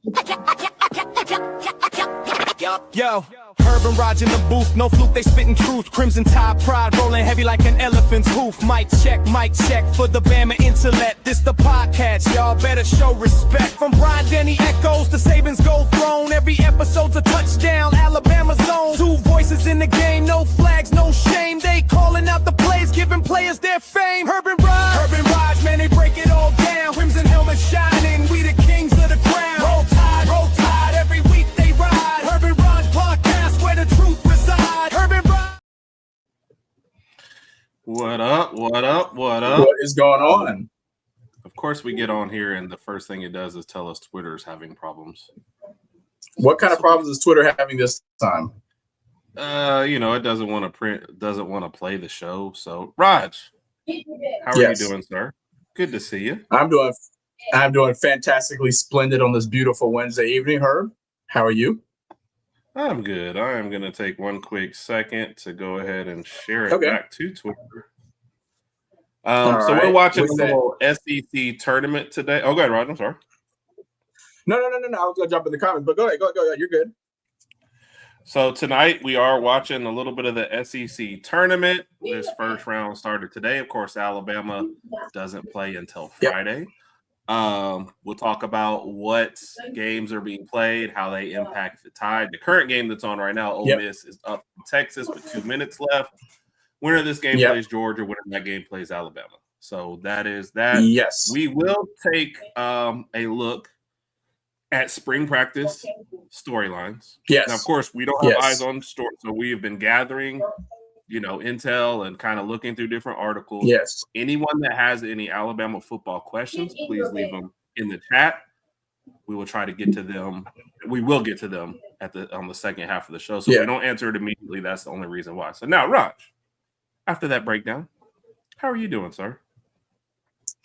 Yo, HerbNrodg in the booth, no fluke, they spitting truth. Crimson Tide pride, rolling heavy like an elephant's hoof. Mic check for the Bama intellect. This the podcast, y'all better show respect. From Brian Denny echoes to Saban's gold throne, every episode's a touchdown, Alabama zone. Two voices in the game, no flags, no shame. They calling out the plays, giving players their fame. HerbNrodg, man, they break it all down. Crimson helmet shining, we the kings of the crown. Roll Tide, every week they ride. HerbNrodg Podcast, where the truth reside. HerbNrodg. What up? What is going on? Of course, we get on here, and the first thing it does is tell us Twitter's having problems. What kind of problems is Twitter having this time? It doesn't want to play the show. So, Rodg, how are you doing, sir? Good to see you. I'm doing fantastically splendid on this beautiful Wednesday evening. Herb, how are you? I'm good. I am going to take one quick second to go ahead and share it back to Twitter. We're watching a little SEC tournament today. Oh, go ahead, Rodg. I'm sorry. No. I was going to jump in the comments, but go ahead. You're good. So tonight we are watching a little bit of the SEC tournament. This first round started today. Of course, Alabama doesn't play until Friday. We'll talk about what games are being played, how they impact the Tide. The current game that's on right now, Ole Miss is up in Texas with 2 minutes left. Winner of this game plays Georgia. Winner of that game plays Alabama. So that is that. Yes. We will take a look at spring practice storylines. Yes. Now, of course, we don't have eyes on story, so we have been gathering, intel and kind of looking through different articles. Yes. Anyone that has any Alabama football questions, please leave them in the chat. We will try to get to them. We will get to them on the second half of the show. So if we don't answer it immediately, that's the only reason why. So now, Rodg, after that breakdown, how are you doing, sir?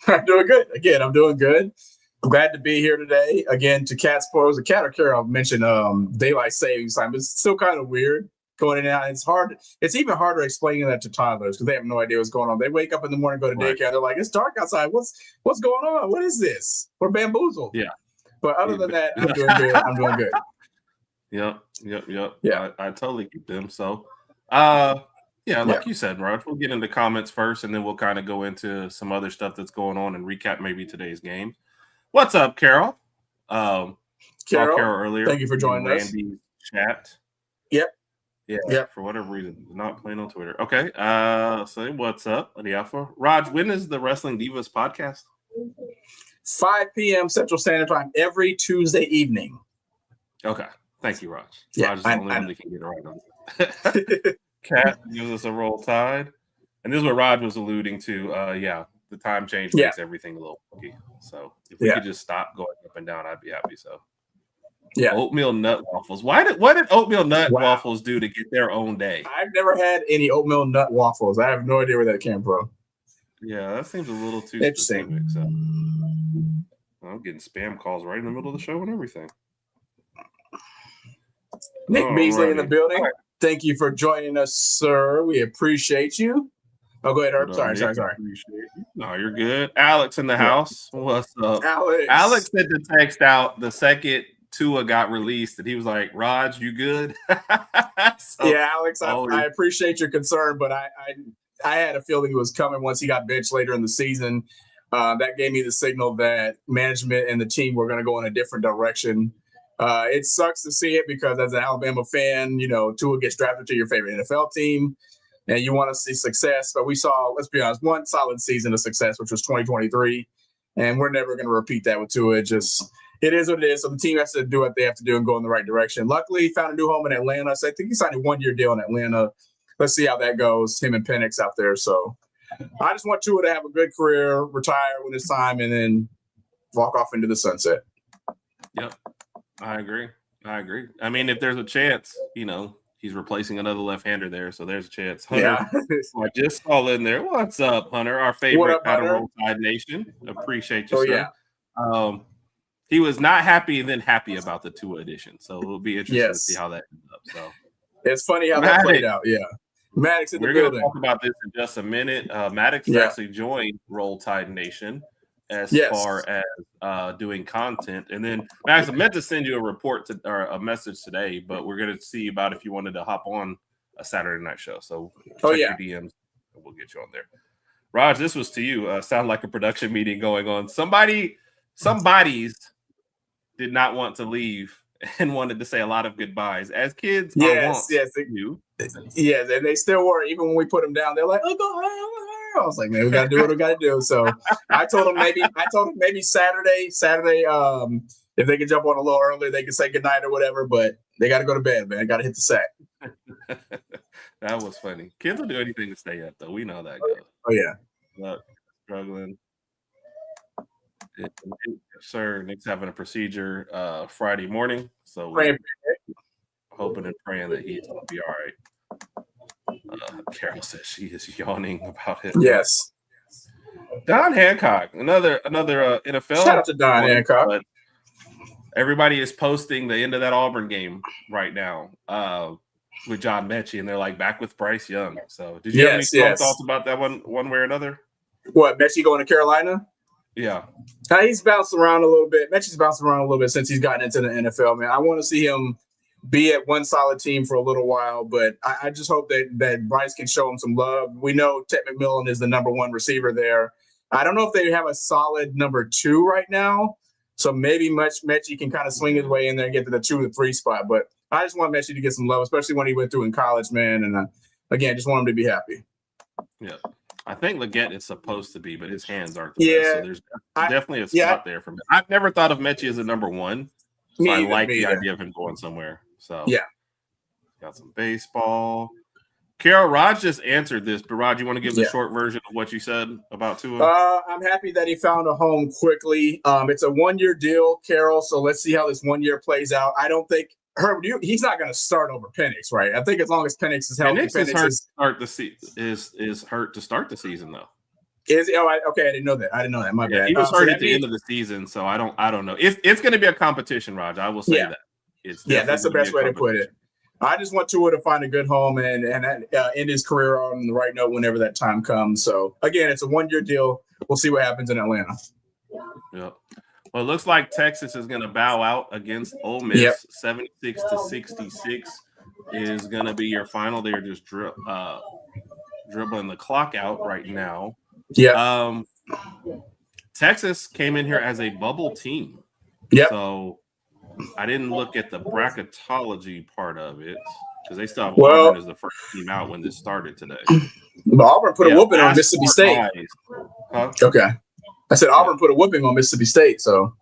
I'm doing good. Again, I'm doing good. I'm glad to be here today. Again, to Cat's Point, was a Cat or Carol mentioned daylight savings time. It's still kind of weird going in and out. It's hard. It's even harder explaining that to toddlers because they have no idea what's going on. They wake up in the morning, go to daycare. They're like, it's dark outside. What's going on? What is this? We're bamboozled. Yeah. But other than that, I'm doing good. I'm doing good. Yep. Yeah. I totally get them. So, like you said, Rodg, we'll get into comments first, and then we'll kind of go into some other stuff that's going on and recap maybe today's game. What's up, Carol? Carol earlier. Thank you for joining us. Randy's chat. Yep. Yeah. For whatever reason, not playing on Twitter. Okay. Say what's up, Adiafa. Rodg, when is the Wrestling Divas podcast? 5 p.m. Central Standard Time every Tuesday evening. Okay. Thank you, Rodg. Yeah, Rodg is the only one that can get it right on. Cat gives us a Roll Tide. And this is what Rodg was alluding to. The time change makes everything a little funky. So if we could just stop going up and down, I'd be happy. So oatmeal nut waffles. What did oatmeal nut waffles do to get their own day? I've never had any oatmeal nut waffles. I have no idea where that came from. Yeah, that seems a little too interesting. Specific. So I'm getting spam calls right in the middle of the show and everything. Nick Beasley in the building. Right. Thank you for joining us, sir. We appreciate you. Oh, go ahead, Herb. Sorry. No, you're good. Alex in the house. What's up? Alex sent the text out the second Tua got released, and he was like, Rodg, you good? Alex, I appreciate your concern, but I had a feeling it was coming once he got benched later in the season. That gave me the signal that management and the team were going to go in a different direction. It sucks to see it because as an Alabama fan, Tua gets drafted to your favorite NFL team. And you want to see success, but we saw, let's be honest, one solid season of success, which was 2023, and we're never going to repeat that with Tua. It is what it is. So the team has to do what they have to do and go in the right direction. Luckily, he found a new home in Atlanta. So I think he signed a 1-year deal in Atlanta. Let's see how that goes. Him and Penix out there. So I just want Tua to have a good career, retire when it's time, and then walk off into the sunset. Yep, I agree. I mean, if there's a chance, he's replacing another left-hander there, so there's a chance. Hunter, I just saw in there. What's up, Hunter? Our favorite out of Roll Tide Nation. Appreciate you, sir. Yeah. He was not happy and then happy about the Tua edition, so it'll be interesting to see how that ends up. So it's funny how that played out. Yeah, Maddox in the building. We're going to talk about this in just a minute. Maddox has actually joined Roll Tide Nation. as far as doing content. And then Max, I meant to send you a report or a message today, but we're going to see about if you wanted to hop on a Saturday night show. So check your DMs and we'll get you on there. Rodg, this was to you. Sound like a production meeting going on. Somebody's did not want to leave and wanted to say a lot of goodbyes. As kids, yes, and they still were. Even when we put them down, they're like, I was like, man, we gotta do what we gotta do. So I told them maybe Saturday, if they could jump on a little earlier, they could say goodnight or whatever, but they gotta go to bed, man. Gotta hit the sack. That was funny. Kids will do anything to stay up, though. We know that. Goes. Oh yeah. But struggling. Sir, Nick's having a procedure Friday morning, so we're hoping and praying that he's going to be all right. Carol says she is yawning about it. Yes. Don Hancock, another NFL. Shout out to Don Hancock. But everybody is posting the end of that Auburn game right now with John Mechie, and they're like back with Bryce Young. So, did you have any thoughts about that one way or another? What, Mechie going to Carolina? Yeah. He's bounced around a little bit. Mechie's bounced around a little bit since he's gotten into the NFL, man. I want to see him be at one solid team for a little while, but I just hope that Bryce can show him some love. We know Ted McMillan is the number one receiver there. I don't know if they have a solid number 2 right now, so maybe Mechie can kind of swing his way in there and get to the 2 or 3 spot, but I just want Mechie to get some love, especially when he went through in college, man, and again, just want him to be happy. Yeah. I think Leggett is supposed to be, but his hands aren't the best, so there's definitely a spot there for me. I've never thought of Mechie as a number 1, so I like the idea of him going somewhere. So got some baseball. Carol, Rodg just answered this, but Rodg, you want to give the short version of what you said about Tua? I'm happy that he found a home quickly. It's a 1-year deal, Carol, so let's see how this 1 year plays out. I don't think he's not going to start over Penix, right? I think as long as Penix is healthy, Penix is hurt to start the season, though. Okay, I didn't know that. My bad. He was hurt at the end of the season, so I don't know. It's going to be a competition, Rodg. I will say that. That's the best way to put it. I just want Tua to find a good home and end his career on the right note whenever that time comes. So again, it's a 1-year deal. We'll see what happens in Atlanta. Yeah. Well, it looks like Texas is going to bow out against Ole Miss. 76-66 is going to be your final. They're just dribbling the clock out right now. Yeah. Texas came in here as a bubble team. Yeah. So I didn't look at the bracketology part of it because they still have Auburn as the first team out when this started today. Auburn put a whooping on Mississippi State. Huh? Okay. I said Auburn put a whooping on Mississippi State. So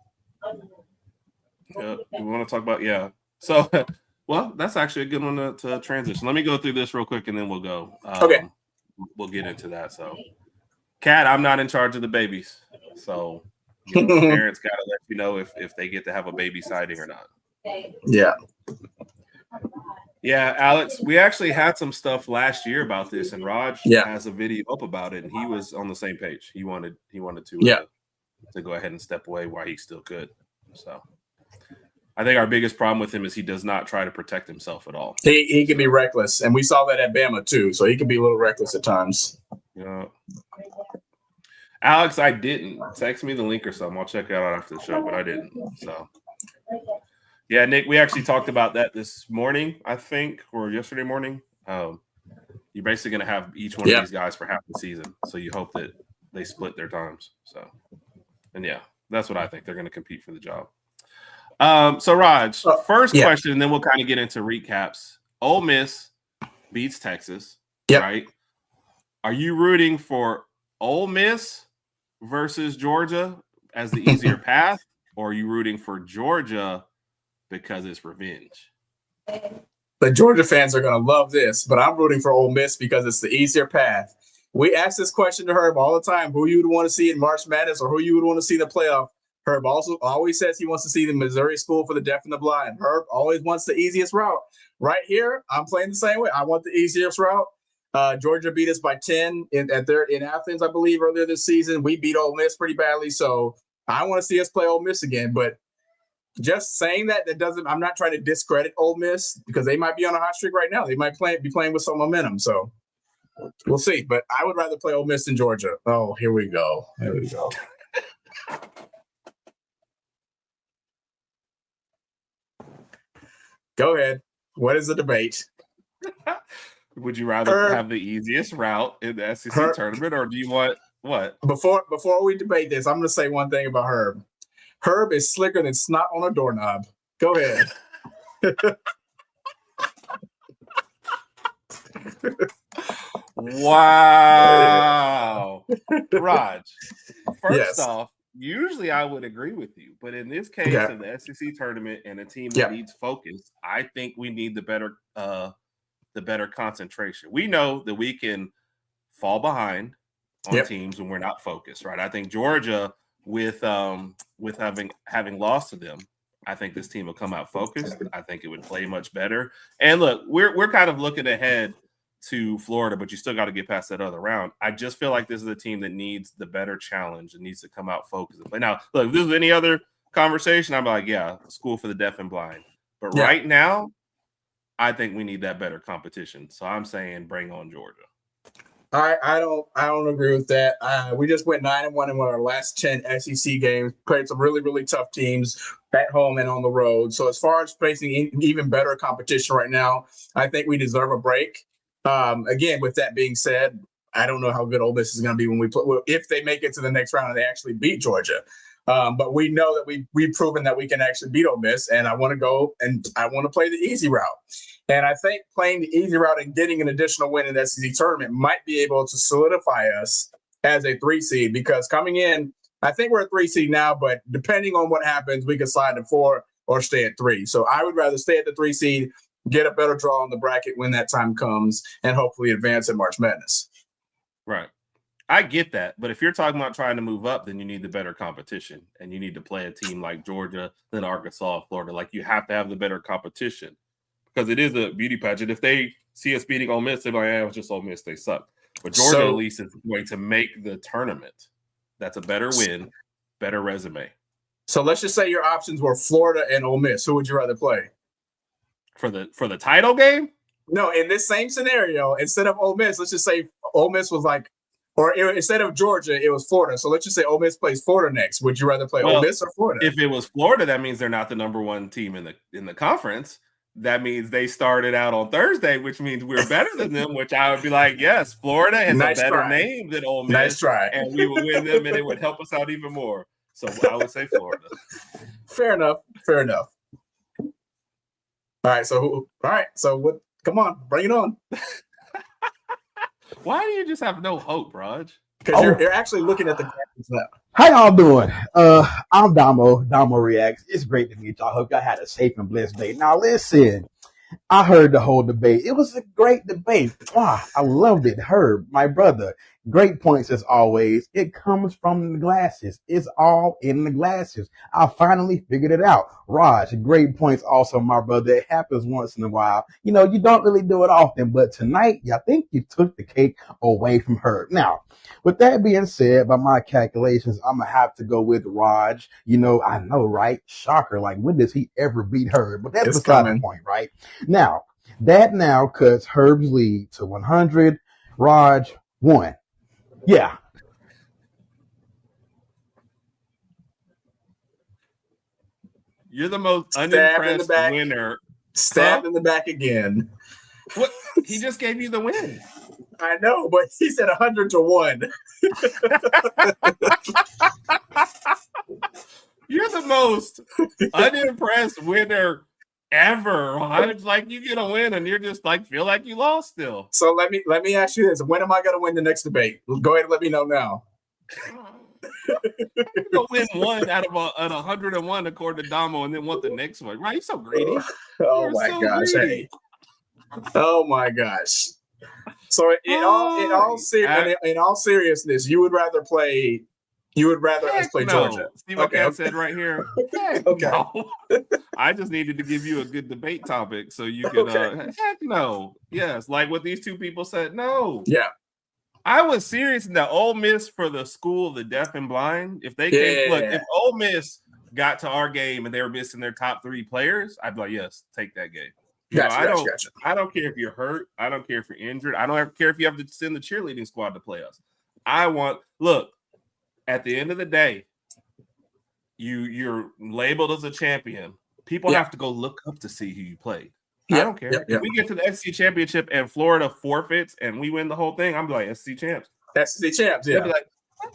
we want to talk about So, well, that's actually a good one to transition. Let me go through this real quick and then we'll go. Okay. We'll get into that. So, Kat, I'm not in charge of the babies, so parents got to let you know if they get to have a baby sighting or not. Yeah, Alex, we actually had some stuff last year about this, and Rodg has a video up about it, and he was on the same page. He wanted to go ahead and step away while he still could. So I think our biggest problem with him is he does not try to protect himself at all. He can be reckless, and we saw that at Bama too. So he can be a little reckless at times. Yeah. Alex, I didn't. Text me the link or something. I'll check it out after the show, but I didn't. So, yeah, Nick, we actually talked about that this morning, I think, or yesterday morning. You're basically going to have each one of these guys for half the season. So you hope that they split their times. So, and that's what I think. They're going to compete for the job. So, Rodg, first question, and then we'll kind of get into recaps. Ole Miss beats Texas, right? Are you rooting for Ole Miss versus Georgia as the easier path, or are you rooting for Georgia because it's revenge? The Georgia fans are going to love this, but I'm rooting for Ole Miss because it's the easier path. We ask this question to Herb all the time: who you would want to see in March Madness, or who you would want to see in the playoff. Herb also always says he wants to see the Missouri School for the Deaf and the Blind. Herb always wants the easiest route. Right here, I'm playing the same way. I want the easiest route. Georgia beat us by 10 in Athens, I believe, earlier this season. We beat Ole Miss pretty badly, so I want to see us play Ole Miss again. But just saying that doesn't. I'm not trying to discredit Ole Miss because they might be on a hot streak right now. They might be playing with some momentum. So we'll see. But I would rather play Ole Miss than Georgia. Oh, here we go. Go ahead. What is the debate? Would you rather have the easiest route in the SEC tournament, or do you want what? Before we debate this, I'm going to say one thing about Herb. Herb is slicker than snot on a doorknob. Go ahead. Wow. Rodg, first off, usually I would agree with you, but in this case of the SEC tournament and a team that needs focus, I think we need the better concentration. We know that we can fall behind on teams when we're not focused, right? I think Georgia, with having lost to them, I think this team will come out focused. I think it would play much better. And look, we're kind of looking ahead to Florida, but you still got to get past that other round. I just feel like this is a team that needs the better challenge and needs to come out focused and play. Now, look, if this was any other conversation, I'm like, yeah, school for the deaf and blind. But right now, I think we need that better competition. So I'm saying bring on Georgia. I don't agree with that. We just went 9-1 in our last 10 SEC games, played some really, really tough teams at home and on the road. So as far as facing even better competition right now, I think we deserve a break. Again, with that being said, I don't know how good Ole Miss is going to be when we play, if they make it to the next round and they actually beat Georgia. But we know that we've proven that we can actually beat Ole Miss, and I want to go and I want to play the easy route. And I think playing the easy route and getting an additional win in the SEC tournament might be able to solidify us as a 3 seed, because coming in, I think we're a 3 seed now, but depending on what happens, we can slide to 4 or stay at 3. So I would rather stay at the 3 seed, get a better draw on the bracket when that time comes, and hopefully advance in March Madness. Right. I get that. But if you're talking about trying to move up, then you need the better competition, and you need to play a team like Georgia, then Arkansas, Florida. Like, you have to have the better competition, because it is a beauty pageant. If they see us beating Ole Miss, they're like, it was just Ole Miss. They suck. But Georgia at least is going to make the tournament. That's a better win, better resume. So let's just say your options were Florida and Ole Miss. Who would you rather play? For the title game? No, in this same scenario, instead of Ole Miss, let's just say Ole Miss was like, instead of Georgia, it was Florida. So let's just say Ole Miss plays Florida next. Would you rather play Ole Miss or Florida? If it was Florida, that means they're not the number one team in the conference. That means they started out on Thursday, which means we're better than them, which I would be like, yes, Florida has a better name than Ole Miss. Nice try. And we would win them, and it would help us out even more. So I would say Florida. Fair enough. All right. So what? Come on, bring it on. Why do you just have no hope, Rodg? Because you're actually looking at the graphics now. How y'all doing? I'm Damo Reacts. It's great to meet y'all. Hope y'all had a safe and blessed day. Now listen, I heard the whole debate. It was a great debate. Wow, I loved it. Herb, my brother, great points as always. It comes from the glasses. It's all in the glasses. I finally figured it out. Raj, great points also, my brother. It happens once in a while. You know, you don't really do it often, but tonight, I think you took the cake away from Herb. Now, with that being said, by my calculations, I'm going to have to go with Rodg. You know, I know, right? Shocker. Like, when does he ever beat Herb? But that's beside the point, right? Now, that now cuts Herb's lead to 100. Rodg 1. Yeah. You're the most unimpressed winner. Stabbed in the back again. What? He just gave you the win. I know, but he said 100 to 1. You're the most unimpressed winner ever. It's like you get a win and you're just like feel like you lost still. So let me ask you this: when am I going to win the next debate? Go ahead and let me know now. You'll win one out of 101 according to Damo, and then want the next one. Right? You're so greedy. Oh my gosh! Hey. Oh my gosh! So in all seriousness, you would rather us play Georgia. See what Kat said right here? Okay. No. I just needed to give you a good debate topic so you can heck no. Yes, like what these two people said. No. Yeah. I was serious in that Ole Miss for the school of the deaf and blind. If they if Ole Miss got to our game and they were missing their top 3 players, I'd be like, yes, take that game. Gotcha. I don't care if you're hurt. I don't care if you're injured. I don't care if you have to send the cheerleading squad to play us. Look, at the end of the day, you're labeled as a champion. People have to go look up to see who you played. I don't care. If we get to the SEC championship and Florida forfeits and we win the whole thing, I'm like SEC champs. SEC champs, yeah. They'll be like,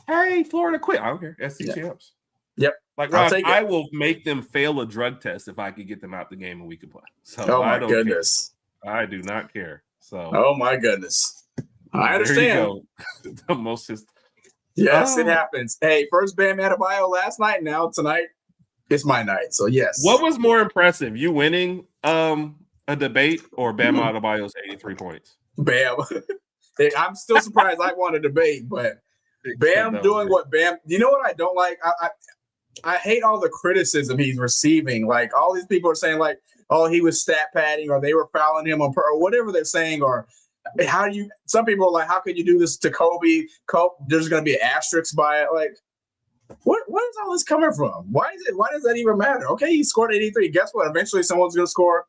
hey, Florida quit. I don't care. SEC champs. Yep. Like Rod, I will make them fail a drug test if I could get them out the game and we could play. So oh my goodness. Care. I do not care. So oh my goodness. I understand. The most yes, it happens. Hey, first Bam Adebayo last night. Now tonight, it's my night. So yes. What was more impressive? You winning a debate or Bam Adebayo's 83 points? Bam. I'm still surprised I won a debate, but Bam doing what Bam. You know what I don't like? I hate all the criticism he's receiving. Like all these people are saying, like, oh, he was stat padding, or they were fouling him on or whatever they're saying, or how do you? Some people are like, how can you do this to Kobe? There's going to be an asterisk by it. Like, where is all this coming from? Why does that even matter? Okay, he scored 83. Guess what? Eventually, someone's going to score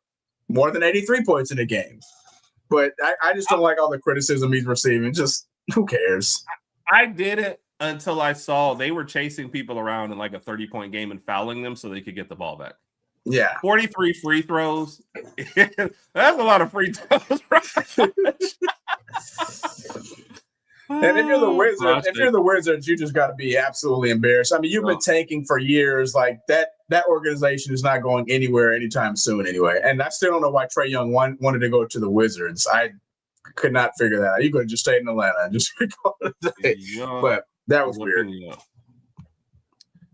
more than 83 points in a game. But I just don't like all the criticism he's receiving. Just who cares? I didn't until I saw they were chasing people around in like a 30-point game and fouling them so they could get the ball back. Yeah. 43 free throws. That's a lot of free throws. And if you're the Wizards, you just got to be absolutely embarrassed. I mean, you've been tanking for years. Like that organization is not going anywhere anytime soon anyway. And I still don't know why Trae Young wanted to go to the Wizards. I could not figure that out. You could have just stayed in Atlanta and just but that was weird.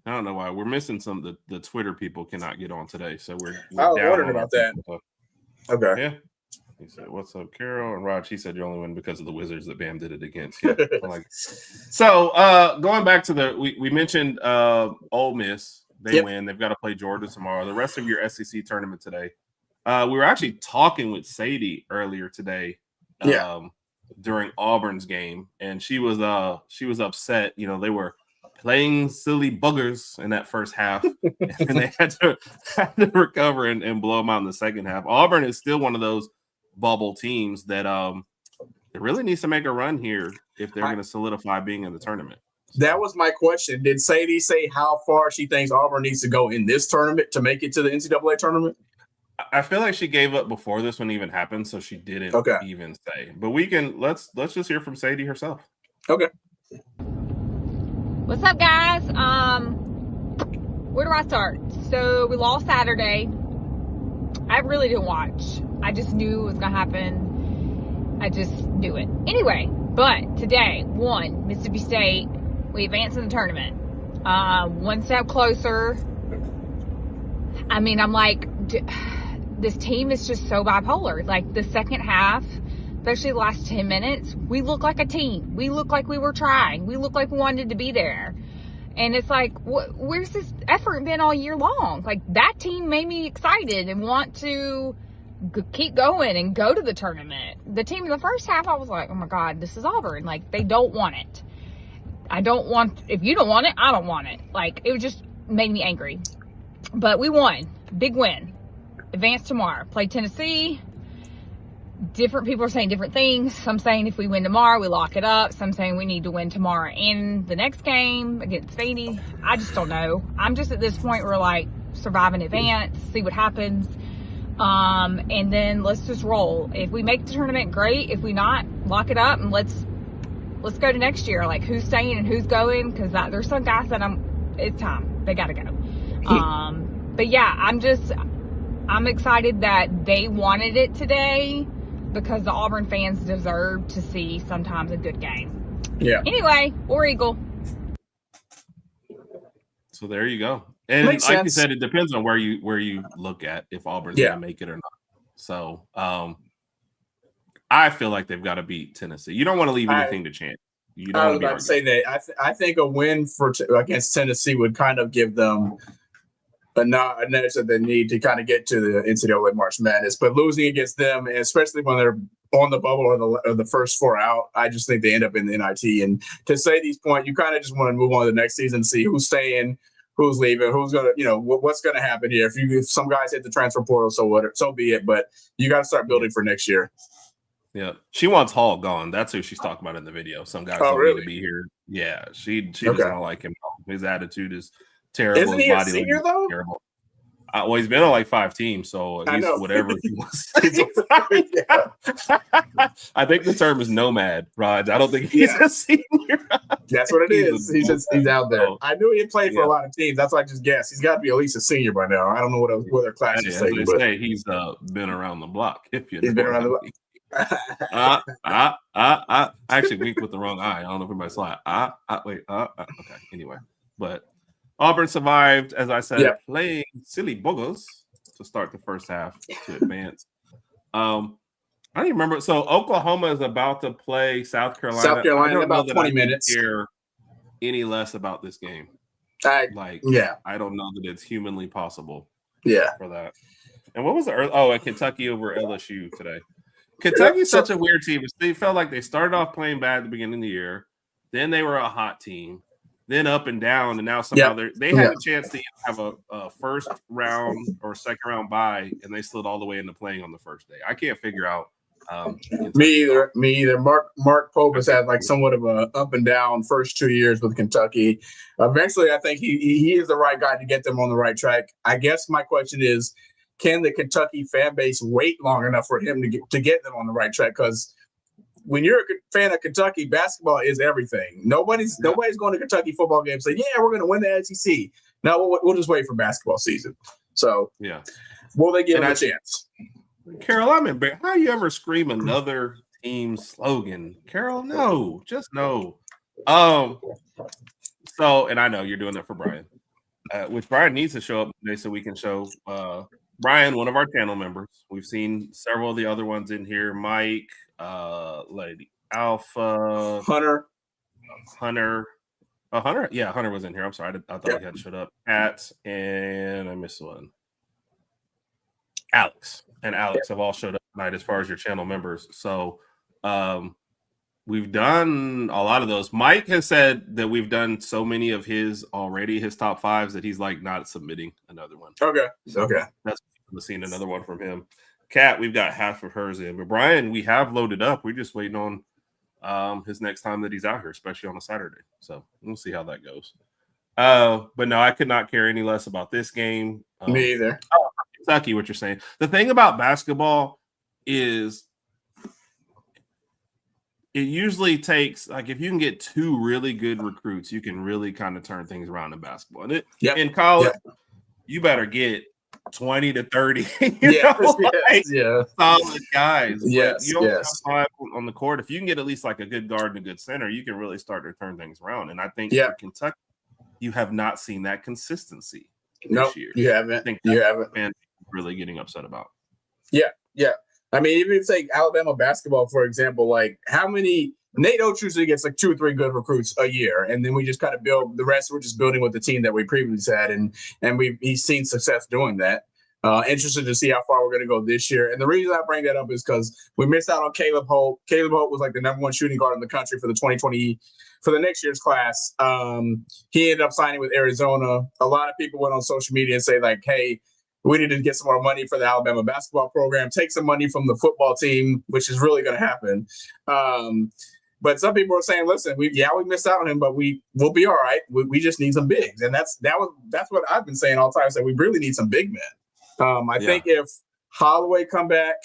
I don't know why. We're missing some the Twitter people cannot get on today. So we're I was wondering about that. Okay. Yeah. He said, "What's up, Carol?" And Rodg, he said, "You only win because of the Wizards that Bam did it against." Yeah. So going back to we mentioned Ole Miss. They win. They've got to play Georgia tomorrow. The rest of your SEC tournament today. We were actually talking with Sadie earlier today. During Auburn's game, and she was upset. You know, they were playing silly buggers in that first half, and they had to recover and blow them out in the second half. Auburn is still one of those bubble teams that it really needs to make a run here if they're going to solidify being in the tournament. That was my question. Did Sadie say how far she thinks Auburn needs to go in this tournament to make it to the NCAA tournament? I feel like she gave up before this one even happened, so she didn't even say. But let's just hear from Sadie herself. Okay. What's up, guys? Where do I start? So we lost Saturday. I really didn't watch. I just knew it was gonna happen. I just knew it. Anyway, but today, Mississippi State, we advanced in the tournament. One step closer. I mean, I'm like, this team is just so bipolar. Like the second half, especially the last 10 minutes, we look like a team. We look like we were trying. We look like we wanted to be there. And it's like, where's this effort been all year long? Like that team made me excited and want to keep going and go to the tournament. The team in the first half, I was like, oh my God, this is Auburn. Like they don't want it. If you don't want it, I don't want it. Like it just made me angry. But we won. Big win. Advance tomorrow. Play Tennessee. Different people are saying different things. Some saying if we win tomorrow, we lock it up. Some saying we need to win tomorrow and the next game against Spadey. I just don't know. I'm just at this point where like survive in advance, see what happens. And then let's just roll. If we make the tournament, great. If we not, lock it up and let's go to next year. Like who's staying and who's going? Because there's some guys that it's time. They got to go. But yeah, I'm excited that they wanted it today because the Auburn fans deserve to see sometimes a good game. Yeah. Anyway, War Eagle. So there you go. And Makes like sense. you said, it depends on where you look at if Auburn's going to make it or not. So I feel like they've got to beat Tennessee. You don't want to leave anything to chance. You don't I want was to about to say that. I think a win against Tennessee would kind of give them a nudge that they need to kind of get to the NCAA March Madness. But losing against them, and especially when they're on the bubble or the first four out, I just think they end up in the NIT. And to Sadie's point, you kind of just want to move on to the next season, see who's staying, who's leaving, who's going to, what's going to happen here. If some guys hit the transfer portal, so be it. But you got to start building for next year. Yeah, she wants Hall gone. That's who she's talking about in the video. Some guys don't need to be here. Yeah, she doesn't like him. His attitude is terrible. Isn't he a senior though? Terrible. Well, he's been on like 5 teams, so at least whatever he was. I think the term is nomad, Rodg. I don't think he's a senior. That's what it is. He's out there. I knew he had played for a lot of teams. That's why I just guessed. He's got to be at least a senior by now. I don't know what other class he's taking. Say he's been around the block. If you he's been around the block. I actually winked with the wrong eye. I don't know if everybody saw it. Okay. Anyway, but Auburn survived, as I said, playing silly boogers to start the first half to advance. I don't even remember. So Oklahoma is about to play South Carolina. South Carolina in about 20 minutes. Care any less about this game? I don't know that it's humanly possible. For that. And what was the at Kentucky over LSU today? Kentucky's such a weird team. They felt like they started off playing bad at the beginning of the year. Then they were a hot team. Then up and down, and now somehow they had a chance to have a first round or second round bye, and they slid all the way into playing on the first day. I can't figure out. Me either. Mark Pope has had like somewhat of a up and down first 2 years with Kentucky. Eventually, I think he is the right guy to get them on the right track. I guess my question is, can the Kentucky fan base wait long enough for him to get them on the right track? Because when you're a fan of Kentucky, basketball is everything. Nobody's going to Kentucky football games saying, we're going to win the SEC. No, we'll just wait for basketball season. So, will they give him a chance? Carol, I'm embarrassed. How you ever scream another team's slogan? Carol, no. Just no. So, and I know you're doing that for Brian, which Brian needs to show up today so we can show Brian, one of our channel members. We've seen several of the other ones in here. Mike, Lady Alpha, Hunter. Hunter, Hunter was in here. I'm sorry, I thought he had showed up. And I missed one. Alex and Alex have all showed up tonight as far as your channel members. So we've done a lot of those. Mike has said that we've done so many of his already, his top 5s, that he's like not submitting another one. Okay. That's seeing another one from him. Kat, we've got half of hers in, but Brian, we have loaded up. We're just waiting on his next time that he's out here, especially on a Saturday. So we'll see how that goes. But no, I could not care any less about this game. Me either. Kentucky, what you're saying. The thing about basketball is it usually takes, like, if you can get 2 really good recruits, you can really kind of turn things around in basketball. And in college, you better get 20 to 30 solid guys. You don't have 5 on the court. If you can get at least like a good guard and a good center, you can really start to turn things around. And I think for Kentucky, you have not seen that consistency this year. You haven't. I think you haven't. Really getting upset about. I mean, even if you take Alabama basketball, for example, like how many Nate Oates usually gets like 2 or 3 good recruits a year, and then we just kind of build the rest. We're just building with the team that we previously had, and he's seen success doing that. Interested to see how far we're going to go this year. And the reason I bring that up is because we missed out on Caleb Holt. Caleb Holt was like the #1 shooting guard in the country for the 2020 for the next year's class. He ended up signing with Arizona. A lot of people went on social media and say like, hey, we need to get some more money for the Alabama basketball program, take some money from the football team, which is really going to happen. But some people are saying, listen, we missed out on him, but we'll be all right. We just need some bigs. And that's what I've been saying all the time. So we really need some big men. I think if Holloway come back,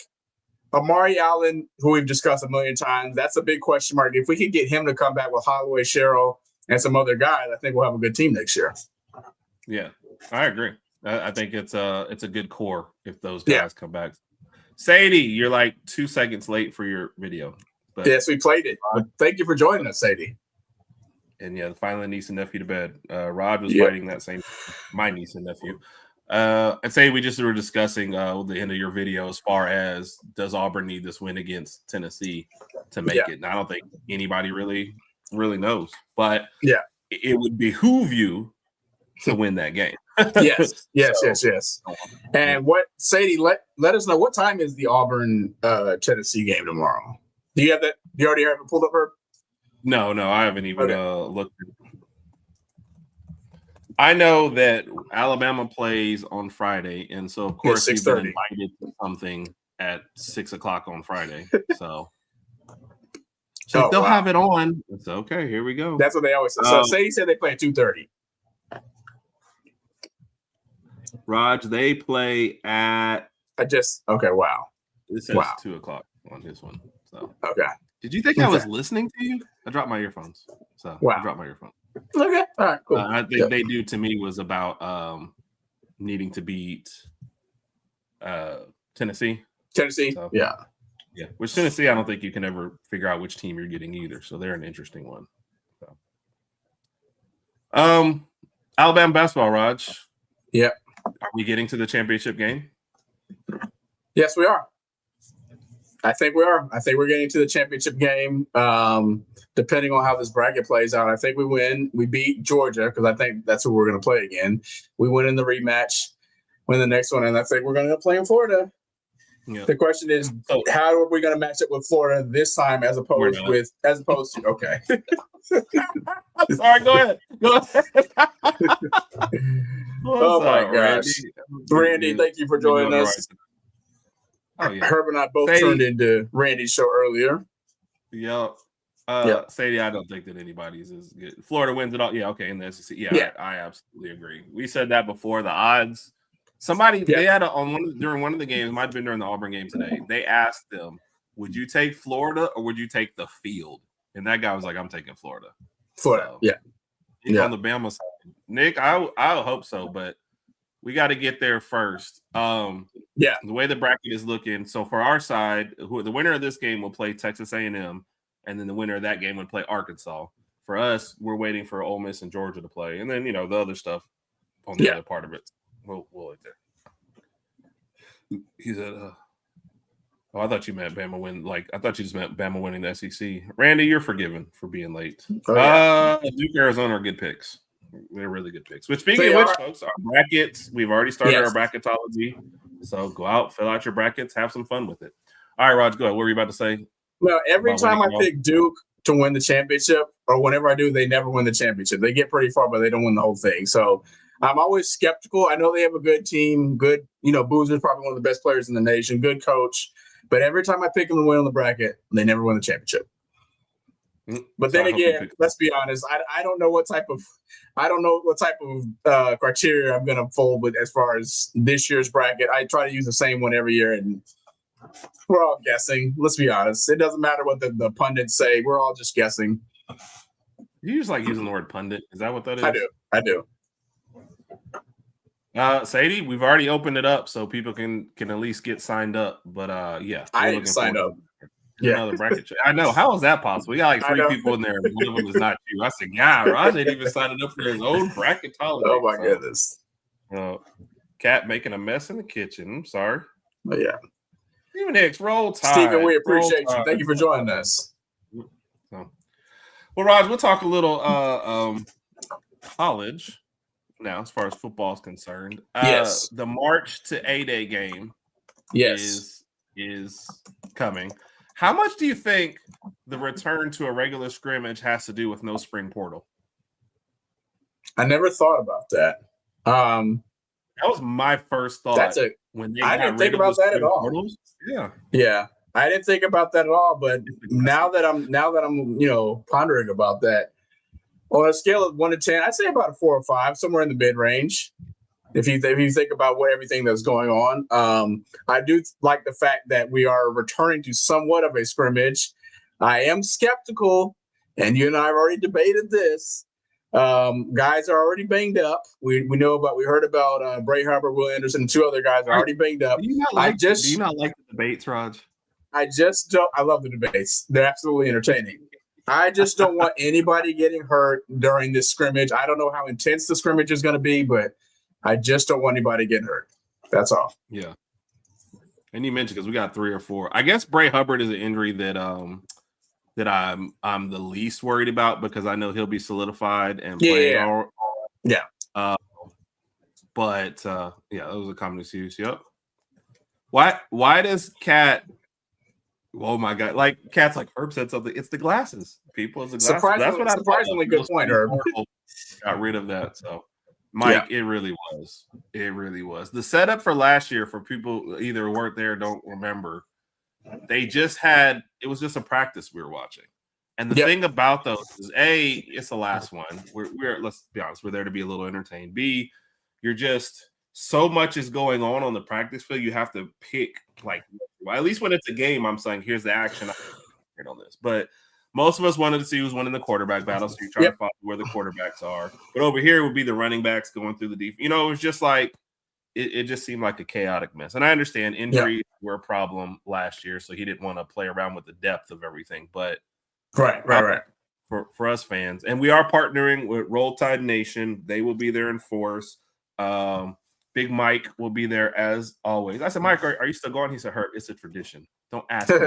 Amari Allen, who we've discussed a million times, that's a big question mark. If we could get him to come back with Holloway, Sherrill, and some other guys, I think we'll have a good team next year. Yeah, I agree. I think it's a good core if those guys come back. Sadie, you're like 2 seconds late for your video. But yes, we played it. But thank you for joining us, Sadie. And finally, niece and nephew to bed. Rod was fighting that same, my niece and nephew. And say we just were discussing the end of your video as far as does Auburn need this win against Tennessee to make it? And I don't think anybody really knows, but it would behoove you to win that game. Yes. And what, Sadie, let us know, what time is the Auburn Tennessee game tomorrow? Do you have that? You already have it pulled up, Herb? No, I haven't even looked. I know that Alabama plays on Friday, and so of course you've been invited to something at 6:00 on Friday. So they'll have it on. It's okay. Here we go. That's what they always say. So Sadie said they play at 2:30. Rodg, they play at. Wow. It says 2:00 on this one. So okay. Did you think I was listening to you? I dropped my earphones. So I dropped my earphones. Okay. All right. Cool. I think they do to me was about needing to beat Tennessee. So, yeah. Which Tennessee, I don't think you can ever figure out which team you're getting either. So they're an interesting one. So. Alabama basketball, Rodg. Yep. Are we getting to the championship game? Yes, we are. I think we are. I think we're getting to the championship game. Depending on how this bracket plays out, I think we win. We beat Georgia because I think that's who we're going to play again. We win in the rematch, win the next one, and I think we're going to play in Florida. Yeah. The question is, how are we going to match up with Florida this time as opposed to okay. Sorry, go ahead. Oh my gosh, Randy, thank you for joining us. Herb and I both turned into Randy's show earlier. Yep. Sadie, I don't think that anybody's as good. Florida wins it all. Yeah, okay, in the SEC. Yeah. I absolutely agree. We said that before. The odds. Somebody they had during one of the games, might have been during the Auburn game today. They asked them, "Would you take Florida or would you take the field?" And that guy was like, "I'm taking Florida." Florida, On the Bama side, Nick, I hope so, but we got to get there first. The way the bracket is looking. So for our side, the winner of this game will play Texas A&M, and then the winner of that game would play Arkansas. For us, we're waiting for Ole Miss and Georgia to play, and then the other stuff on the other part of it. We'll wait there. He said, I thought you meant Bama win. I thought you just meant Bama winning the SEC. Randy, you're forgiven for being late. Duke, Arizona are good picks. They're really good picks. Speaking of which, folks, our brackets, we've already started our bracketology. So go out, fill out your brackets, have some fun with it. All right, Rodg, go ahead. What were you about to say? Well, every time I pick Duke to win the championship, or whenever I do, they never win the championship. They get pretty far, but they don't win the whole thing. So I'm always skeptical. I know they have a good team, good, Boozer's probably one of the best players in the nation, good coach. But every time I pick them to win on the bracket, they never win the championship. But then again, let's be honest. I don't know what type of criteria I'm going to fold with as far as this year's bracket. I try to use the same one every year, and we're all guessing. Let's be honest. It doesn't matter what the pundits say. We're all just guessing. You just like using the word pundit. Is that what that is? I do. Sadie, we've already opened it up so people can at least get signed up. But I didn't sign up. Another bracket check. I know. How is that possible? We got like 3 people in there. One of them is not you. I said, yeah, Rodg ain't even signed up for his own bracketology. Oh my goodness. Cat making a mess in the kitchen. I'm sorry. But yeah. Steven Hicks, roll tide. Steven, we appreciate you. Thank you for joining us. Well, Rodg, we'll talk a little college now as far as football is concerned. Yes. The March to A-Day game is coming. How much do you think the return to a regular scrimmage has to do with no spring portal? I never thought about that. That was my first thought. I didn't think about that at all. Portals. Yeah. I didn't think about that at all. But now that I'm pondering about that, on a scale of 1 to 10, I'd say about a 4 or 5, somewhere in the mid range. If you think about everything that's going on, I do like the fact that we are returning to somewhat of a scrimmage. I am skeptical, and you and I have already debated this. Guys are already banged up. We heard about Bray Hubbard, Will Anderson, and 2 other guys are already banged up. Do you not like the debates, Rodg? I just don't. I love the debates. They're absolutely entertaining. I just don't want anybody getting hurt during this scrimmage. I don't know how intense the scrimmage is going to be, but I just don't want anybody getting hurt. That's all. Yeah. And you mentioned because we got 3 or 4. I guess Bray Hubbard is an injury that I'm the least worried about because I know he'll be solidified and playing. But that was a common excuse. Yep. Why does Cat? Oh my God! Like Cat's like Herb said something. It's the glasses, people. It's the glasses. Surprisingly good point, Herb. Got rid of that. So, Mike, it really was. It really was. The setup for last year, for people who either weren't there, or don't remember, it was just a practice we were watching. And the thing about those is, A, it's the last one. We're let's be honest, we're there to be a little entertained. B, you're just so much is going on the practice field. You have to pick, like, well, at least when it's a game, I'm saying, here's the action on this. But most of us wanted to see who's winning the quarterback battle, so you're trying to follow where the quarterbacks are. But over here would be the running backs going through the defense. You know, it was just like it just seemed like a chaotic mess. And I understand injuries were a problem last year, so he didn't want to play around with the depth of everything. But right. For us fans, and we are partnering with Roll Tide Nation. They will be there in force. Big Mike will be there as always. I said, Mike, are you still going? He said, Herb, it's a tradition. Don't ask me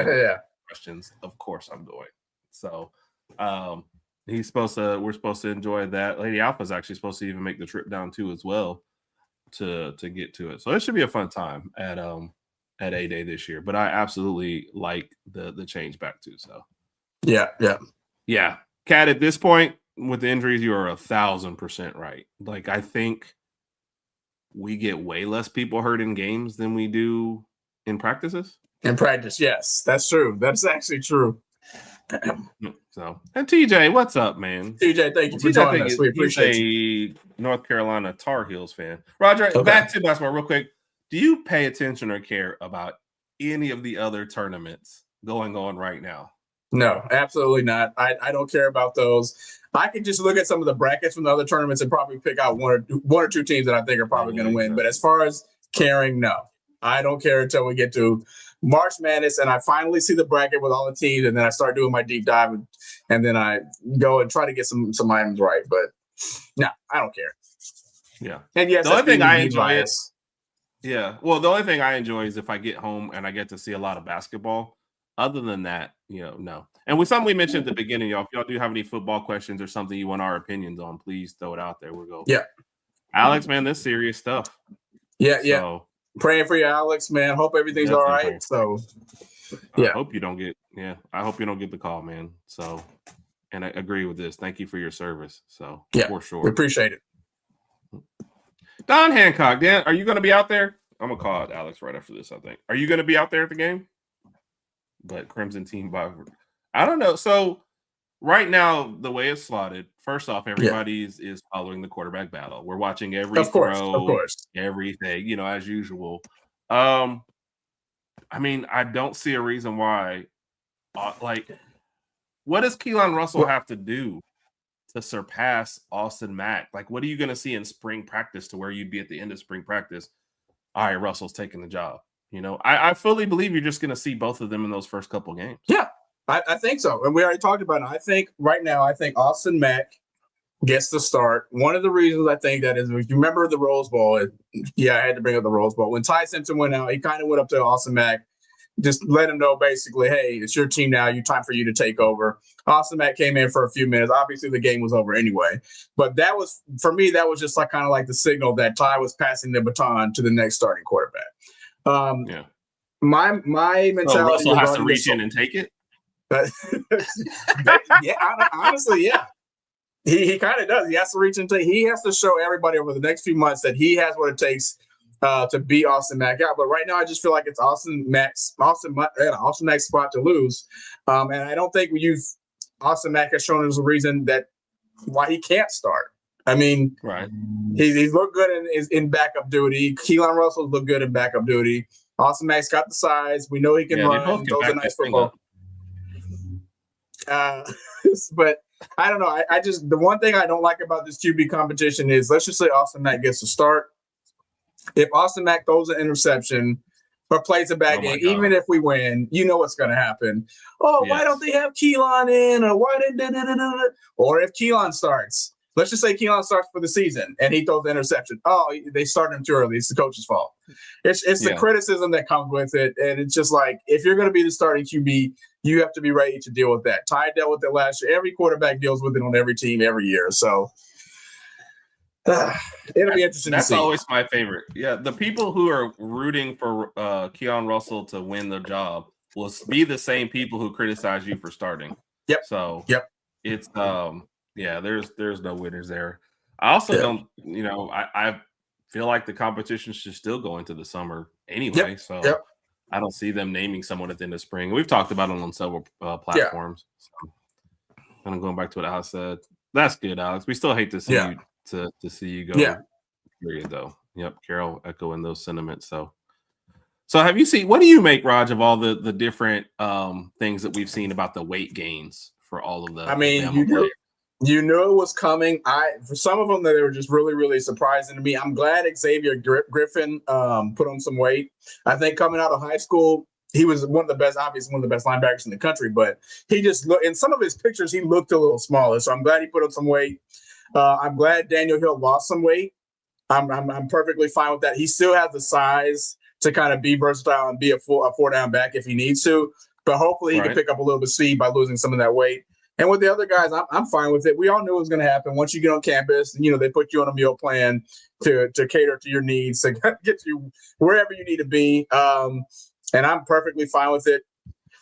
questions. Of course I'm going. So we're supposed to enjoy that. Lady Alpha's actually supposed to even make the trip down too as well to get to it. So it should be a fun time at A-Day this year. But I absolutely like the change back too. So yeah. Kat, at this point with the injuries, you are 1,000% right. Like, I think we get way less people hurt in games than we do in practices. In practice, yes, that's true. That's actually true. So, and TJ, what's up, man? TJ, thank you for joining us. We appreciate you. He's a North Carolina Tar Heels fan. Roger, back to basketball real quick. Do you pay attention or care about any of the other tournaments going on right now? No, absolutely not. I don't care about those. I can just look at some of the brackets from the other tournaments and probably pick out one or two teams that I think are probably going to win. But as far as caring, no. I don't care until we get to March Madness and I finally see the bracket with all the teams, and then I start doing my deep dive, and then I go and try to get some items right. But no, I don't care. Yeah. And yes, the only thing I enjoy is the only thing I enjoy is if I get home and I get to see a lot of basketball. Other than that, no. And with something we mentioned at the beginning, y'all, if y'all do have any football questions or something you want our opinions on, please throw it out there. We'll go. Yeah. Alex, man, this serious stuff. Yeah. Praying for you, Alex, man. Hope everything's all right. So, I hope you don't get the call, man. So, and I agree with this. Thank you for your service. So, for sure. We appreciate it. Don Hancock, Dan, are you going to be out there? I'm going to call Alex right after this, I think. Are you going to be out there at the game? But Crimson team by, I don't know. So right now, the way it's slotted, first off, everybody is following the quarterback battle. We're watching every throw, everything, as usual. I mean, I don't see a reason why. What does Keelan Russell have to do to surpass Austin Mack? Like, what are you going to see in spring practice to where you'd be at the end of spring practice? All right, Russell's taking the job. I fully believe you're just going to see both of them in those first couple games. Yeah, I think so. And we already talked about it. I think right now, Austin Mack gets the start. One of the reasons I think that is, if you remember the Rose Bowl, I had to bring up the Rose Bowl. When Ty Simpson went out, he kind of went up to Austin Mack, just let him know basically, hey, it's your team now. Time for you to take over. Austin Mack came in for a few minutes. Obviously, the game was over anyway. But that was, for me, that was just kind of like the signal that Ty was passing the baton to the next starting quarterback. My mentality. So Russell has to reach in and take it. Honestly, yeah. He kind of does. He has to reach and take. He has to show everybody over the next few months that he has what it takes to beat Austin Mack out. But right now, I just feel like it's Austin Mack's spot to lose. And I don't think Austin Mack has shown us a reason why he can't start. I mean, right. He's looked good in backup duty. Keelan Russell's looked good in backup duty. Austin Mack's got the size. We know he can run. Those are nice football. But I don't know. I just, the one thing I don't like about this QB competition is, let's just say Austin Mack gets to start. If Austin Mack throws an interception or plays a bad game, even if we win, you know what's going to happen. Why don't they have Keelan in? Or if Keelan starts. Let's just say Keelan starts for the season and he throws the interception. They started him too early. It's the coach's fault. It's the criticism that comes with it. And it's just like, if you're going to be the starting QB, you have to be ready to deal with that. Ty dealt with it last year. Every quarterback deals with it on every team every year. So it'll be interesting to see. That's always my favorite. Yeah, the people who are rooting for Keelan Russell to win the job will be the same people who criticize you for starting. Yep. So it's there's no winners there. I also don't, I feel like the competition should still go into the summer anyway. I don't see them naming someone at the end of spring. We've talked about it on several platforms. So, kind of going back to what Alex said. That's good, Alex. We still hate to see you to see you go. Period, though. Yep, Carol echoing those sentiments. So have you seen, what do you make, Rodg, of all the different things that we've seen about the weight gains for all of the Bama players? You knew it was coming. For some of them, they were just really, really surprising to me. I'm glad Xavier Griffin put on some weight. I think coming out of high school, he was one of the best linebackers in the country, but he just looked, in some of his pictures, he looked a little smaller. So I'm glad he put on some weight. I'm glad Daniel Hill lost some weight. I'm perfectly fine with that. He still has the size to kind of be versatile and be a four down back if he needs to, but hopefully he can pick up a little bit of speed by losing some of that weight. And with the other guys, I'm fine with it. We all knew it was going to happen. Once you get on campus, they put you on a meal plan to cater to your needs, to get you wherever you need to be. And I'm perfectly fine with it.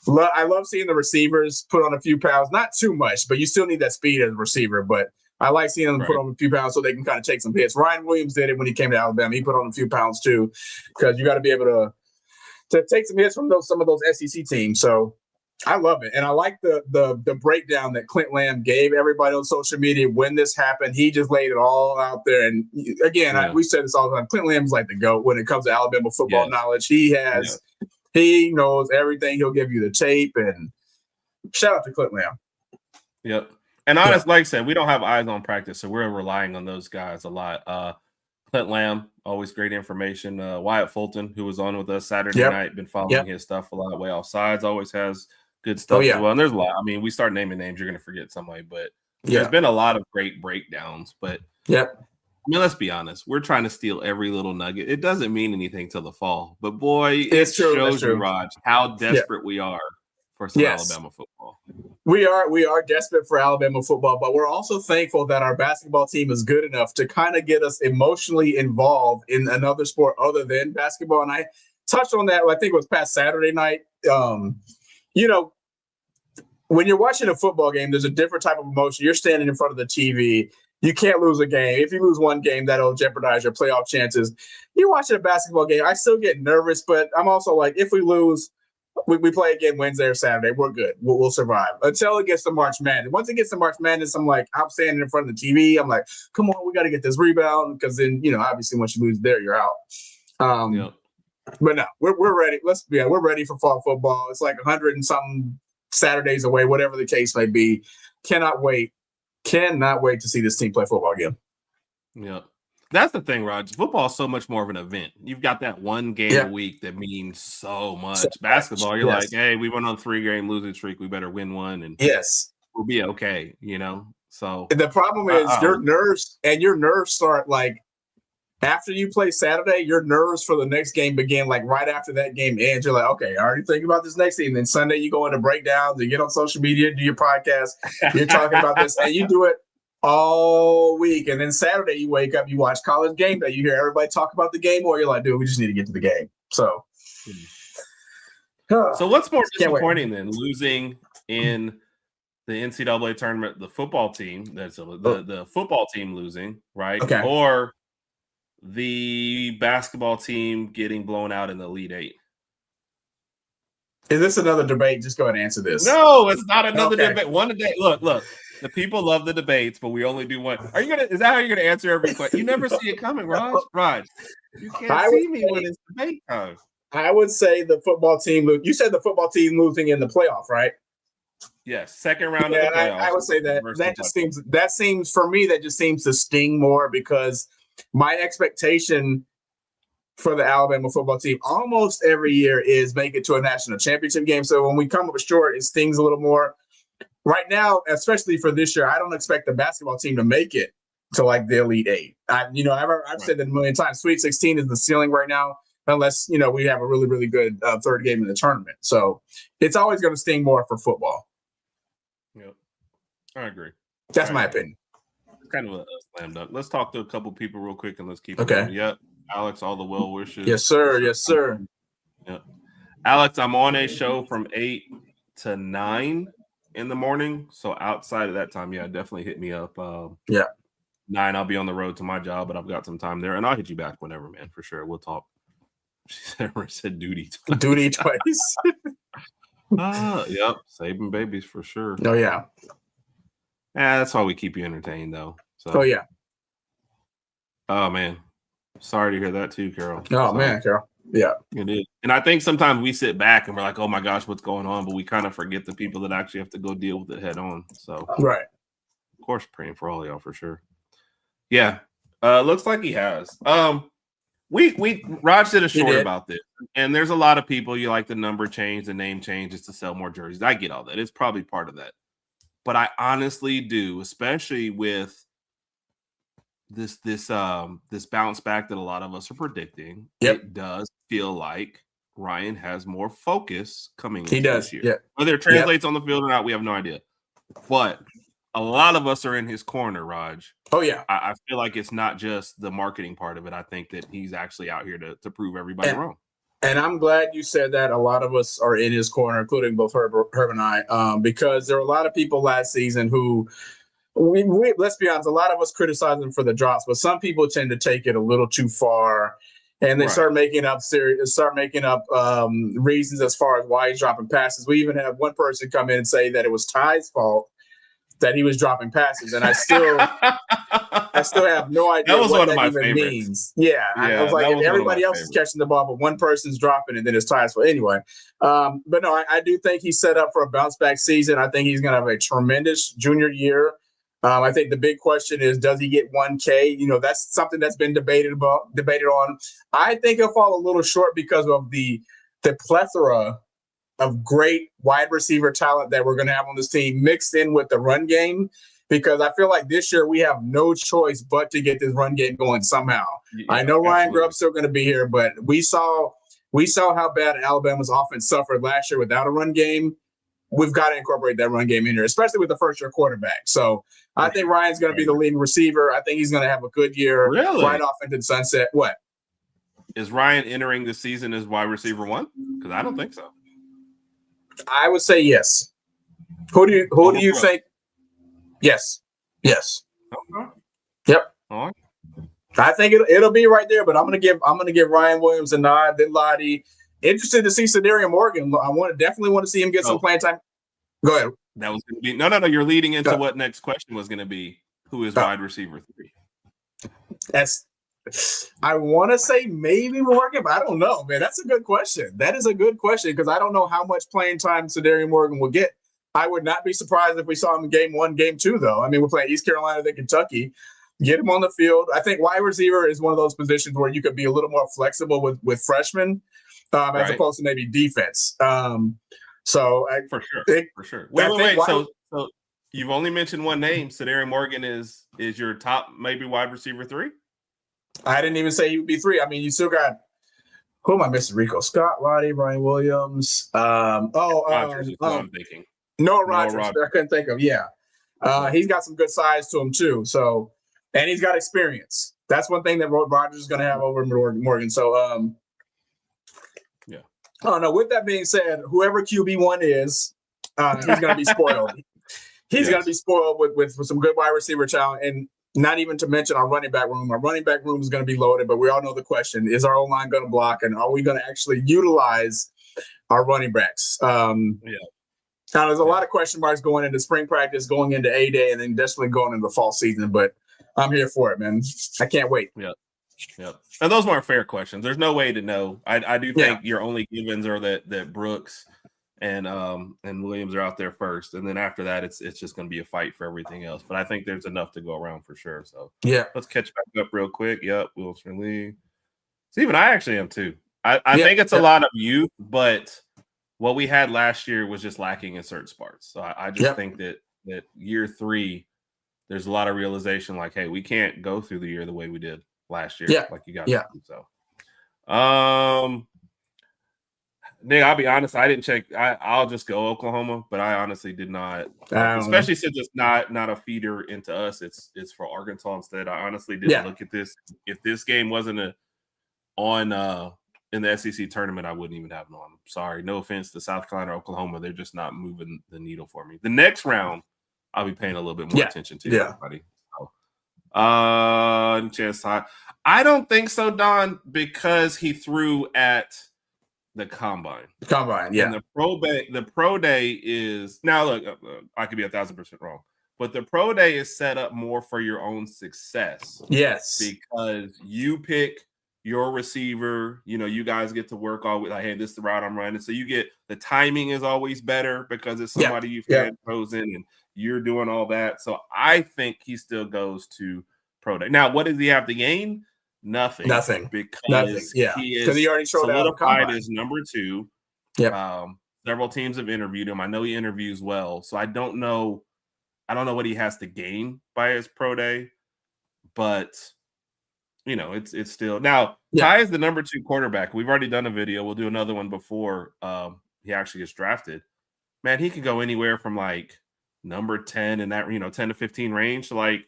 I love seeing the receivers put on a few pounds, not too much, but you still need that speed as a receiver. But I like seeing them put on a few pounds so they can kind of take some hits. Ryan Williams did it when he came to Alabama. He put on a few pounds too, because you got to be able to take some hits from some of those SEC teams. So I love it. And I like the breakdown that Clint Lamb gave everybody on social media when this happened. He just laid it all out there. And again, we said this all the time. Clint Lamb's like the GOAT when it comes to Alabama football knowledge. He knows everything. He'll give you the tape. And shout out to Clint Lamb. Yep. And honestly, like I said, we don't have eyes on practice, so we're relying on those guys a lot. Clint Lamb, always great information. Wyatt Fulton, who was on with us Saturday night, been following his stuff a lot. Way Offsides always has good stuff as well. And there's a lot. I mean, we start naming names, you're going to forget somebody, but there's been a lot of great breakdowns. But I mean, let's be honest. We're trying to steal every little nugget. It doesn't mean anything till the fall. But boy, it shows you, Rodg, how desperate we are for some Alabama football. We are desperate for Alabama football, but we're also thankful that our basketball team is good enough to kind of get us emotionally involved in another sport other than basketball. And I touched on that, I think it was past Saturday night. When you're watching a football game, there's a different type of emotion. You're standing in front of the TV. You can't lose a game. If you lose one game, that'll jeopardize your playoff chances. You're watching a basketball game, I still get nervous, but I'm also like, if we lose, we play again Wednesday or Saturday, we're good. We'll survive until it gets to March Madness. Once it gets to March Madness, I'm like, I'm standing in front of the TV. I'm like, come on, we got to get this rebound, because then, obviously once you lose there, you're out. But no, we're ready. We're ready for fall football. It's like 100 and something Saturdays away, whatever the case may be. Cannot wait to see this team play football again. Yeah. That's the thing, Rodg. Football is so much more of an event. You've got that one game a week that means so much. Basketball, you're like, hey, we went on 3-game losing streak. We better win one, and we'll be okay, So the problem is your nerves start like after you play Saturday, your nerves for the next game begin like right after that game ends. You're like, okay, I already thinking about this next game. Then Sunday you go into breakdowns, you get on social media, do your podcast, you're talking about this, and you do it all week. And then Saturday you wake up, you watch College Game Day, you hear everybody talk about the game, or you're like, dude, we just need to get to the game. So what's more disappointing than losing in the NCAA tournament, the football team, the football team losing, right? Okay. Or the basketball team getting blown out in the Elite Eight? Is this another debate? Just go ahead and answer this. No, it's not another debate. One a day. Look. The people love the debates, but we only do one. Is that how you're gonna answer every question? You never see it coming, Rodg. You can't see me when it's debate time. I would say the football team. You said the football team losing in the playoff, right? Yes, second round of the playoffs. I would say that seems for me, that just seems to sting more, because my expectation for the Alabama football team almost every year is make it to a national championship game. So when we come up short, it stings a little more. Right now, especially for this year, I don't expect the basketball team to make it to like the Elite Eight. I've said that a million times. Sweet 16 is the ceiling right now, unless we have a really, really good third game in the tournament. So it's always going to sting more for football. Yep, I agree. That's my opinion. It's kind of a slam dunk. Let's talk to a couple people real quick, and let's keep it going. Yep, Alex, all the well wishes. Yes, sir. Yes, sir. Yep. Alex, I'm on a show from 8 to 9 in the morning, so outside of that time, definitely hit me up. 9, I'll be on the road to my job, but I've got some time there, and I'll hit you back whenever, man, for sure. We'll talk. She said duty twice. Duty twice. Yep, saving babies for sure. Oh yeah. That's why we keep you entertained, though. So. Oh yeah. Oh man, Sorry to hear that too, Carol. Oh, man, Carol. Yeah. It is. And I think sometimes we sit back and we're like, oh my gosh, what's going on? But we kind of forget the people that actually have to go deal with it head on. So, right. Of course, praying for all y'all for sure. Yeah. Looks like he has. Rodg did a short about this. And there's a lot of people, you like the number change, the name changes to sell more jerseys. I get all that. It's probably part of that. But I honestly do, especially with this bounce back that a lot of us are predicting. Yep. It does feel like Ryan has more focus coming into this year. Yeah. Whether it translates on the field or not, we have no idea. But a lot of us are in his corner, Rodg. Oh, yeah. I feel like it's not just the marketing part of it. I think that he's actually out here to prove everybody wrong. And I'm glad you said that. A lot of us are in his corner, including both Herb and I, because there were a lot of people last season who we let's be honest, a lot of us criticize him for the drops, but some people tend to take it a little too far, and they start making up reasons as far as why he's dropping passes. We even have one person come in and say that it was Ty's fault that he was dropping passes, and I still have no idea what that even means. Yeah, I was like, if everybody else is catching the ball, but one person's dropping it, then it's Ty's fault. Anyway, but no, I do think he's set up for a bounce back season. I think he's going to have a tremendous junior year. I think the big question is, does he get 1K? You know, that's something that's been debated on. I think he'll fall a little short because of the plethora of great wide receiver talent that we're going to have on this team mixed in with the run game, because I feel like this year we have no choice but to get this run game going somehow. Yeah, I know Ryan Grubb's still going to be here, but we saw how bad Alabama's offense suffered last year without a run game. We've got to incorporate that run game in here, especially with the first-year quarterback. So I think Ryan's going to be the leading receiver. I think he's going to have a good year right off into the sunset. What? Is Ryan entering the season as wide receiver 1? Because I don't think so. I would say yes. Who do you think? Yes. Okay. Yep. All right. I think it'll be right there, but I'm gonna give Ryan Williams a nod, then Lottie. Interested to see Cedarian Morgan. I definitely want to see him get some playing time. Go ahead. That was going to be no. You're leading into what next question was going to be. Who is wide receiver 3? I want to say maybe Morgan, but I don't know, man. That's a good question. That is a good question because I don't know how much playing time Cedarian Morgan will get. I would not be surprised if we saw him in game 1, game 2, though. I mean, we're playing East Carolina, then Kentucky. Get him on the field. I think wide receiver is one of those positions where you could be a little more flexible with freshmen. As opposed to maybe defense. For sure. Wait. So you've only mentioned one name. Cedarian Morgan is your top maybe wide receiver 3? I didn't even say he would be 3. I mean, you still got who am I missing? Rico Scott, Lottie, Brian Williams. Rodgers is what I'm thinking. Noah Rodgers. I couldn't think of. Yeah, he's got some good size to him too. So, and he's got experience. That's one thing that Rodgers is going to have over Morgan. So, Oh no! With that being said, whoever QB1 is, he's going to be spoiled. He's going to be spoiled with some good wide receiver talent, and not even to mention our running back room. Our running back room is going to be loaded, but we all know the question: is our O-line going to block, and are we going to actually utilize our running backs? Now, there's a lot of question marks going into spring practice, going into A-Day, and then definitely going into the fall season. But I'm here for it, man. I can't wait. Yep. And those weren't fair questions. There's no way to know. I do think your only givens are that Brooks and Williams are out there first, and then after that, it's just going to be a fight for everything else. But I think there's enough to go around for sure. So let's catch back up real quick. Yep, Wilson Lee. Stephen, I actually am too. I think it's a lot of youth, but what we had last year was just lacking in certain parts. So I just think that year 3, there's a lot of realization. Like, hey, we can't go through the year the way we did last year, like you got. So, Nick, I'll be honest. I didn't check. I'll just go Oklahoma, but I honestly did not. Especially since it's not a feeder into us. It's for Arkansas instead. I honestly didn't look at this. If this game wasn't on in the SEC tournament, I wouldn't even have them on. Sorry, no offense to South Carolina or Oklahoma. They're just not moving the needle for me. The next round, I'll be paying a little bit more attention to everybody. Chance high. I don't think so, Don, because he threw at the combine. And the pro day is now. Look, I could be 1,000% wrong, but the pro day is set up more for your own success. Yes, because you pick your receiver, you guys get to work all with like, hey, this is the route I'm running. So you get the timing is always better because it's somebody you've had chosen and you're doing all that. So I think he still goes to pro day. Now, what does he have to gain? Nothing. Because he already showed solidified as number 2. Yeah. Several teams have interviewed him. I know he interviews well. So I don't know what he has to gain by his pro day, but it's still now. Ty is the number 2 quarterback. We've already done a video. We'll do another one before he actually gets drafted. Man, he could go anywhere from like number 10 in that 10 to 15 range to like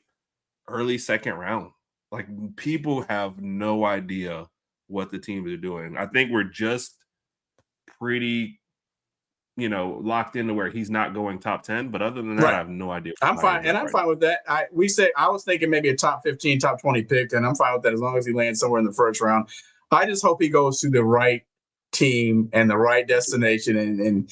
early second round. Like people have no idea what the teams are doing. I think we're just pretty locked into where he's not going top 10, but other than that, I have no idea. I'm fine, and I'm fine with that. I was thinking maybe a top 15, top 20 pick, and I'm fine with that as long as he lands somewhere in the first round. I just hope he goes to the right team and the right destination, and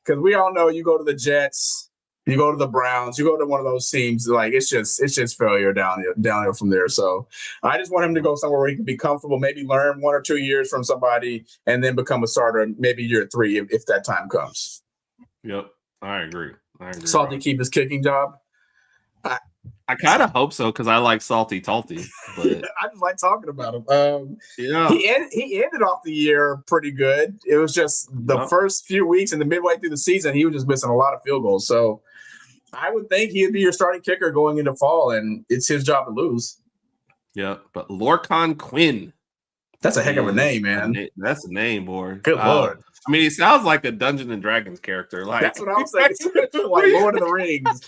because we all know you go to the Jets, you go to the Browns, you go to one of those teams, like it's just failure down there from there. So I just want him to go somewhere where he can be comfortable, maybe learn 1 or 2 years from somebody, and then become a starter, maybe year 3 if that time comes. Yep, I agree. Salty keep his kicking job. I kind of hope so because I like Salty Talty, but I just like talking about him. He ended off the year pretty good. It was just the first few weeks and the midway through the season, he was just missing a lot of field goals. So I would think he'd be your starting kicker going into fall, and it's his job to lose. Yeah, but Lorcan Quinn. That's a heck of a name, man. That's a name, boy. Good Lord. I mean, he sounds like a Dungeons and Dragons character. Like that's what I'm saying. Like Lord of the Rings.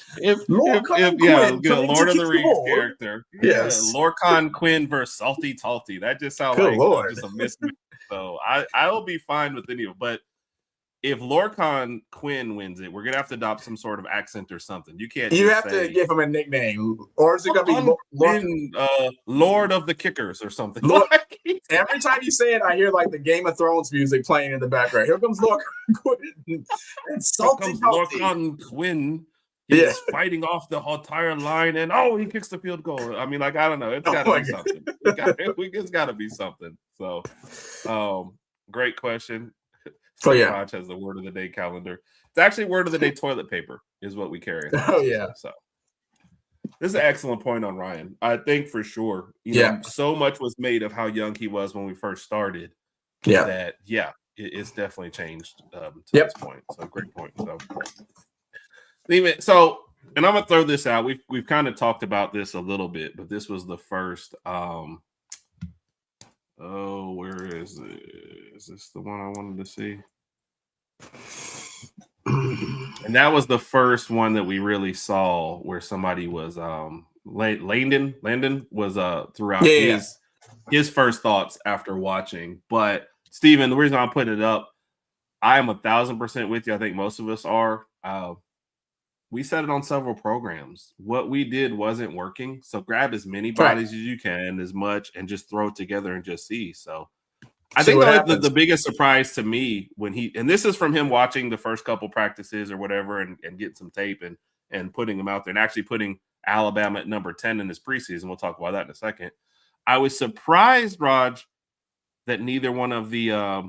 Lord of the Rings character. Yes. Lorcan Quinn versus Salty Talty. That just sounds like just a mismatch. So I will be fine with any of it. But if Lorcan Quinn wins it, we're gonna have to adopt some sort of accent or something. You can't. You have to give him a nickname, or is it gonna be Lord of the Kickers or something? Every time you say it, I hear like the Game of Thrones music playing in the background. Here comes Lorcan Quinn. And Lorcan Quinn. He's fighting off the entire line, and he kicks the field goal. I mean, like I don't know. It's got to be something. It's got to be something. So, great question. So Rodg has the word of the day calendar. It's actually word of the day toilet paper is what we carry. So this is an excellent point on Ryan. I think for sure, so much was made of how young he was when we first started. That it's definitely changed to this point. So great point. So and I'm gonna throw this out. We've kind of talked about this a little bit, but this was the first. Where is it? Is this the one I wanted to see? And that was the first one that we really saw where somebody was Landon was throughout his first thoughts after watching. But Steven, the reason I'm putting it up, I am 1,000% with you. I think most of us are. We said it on several programs. What we did wasn't working. So grab as many bodies as you can, as much, and just throw it together and just see. So I think the biggest surprise to me and this is from him watching the first couple practices or whatever and getting some tape and putting them out there and actually putting Alabama at number 10 in this preseason. We'll talk about that in a second. I was surprised, Rodg, that neither one of the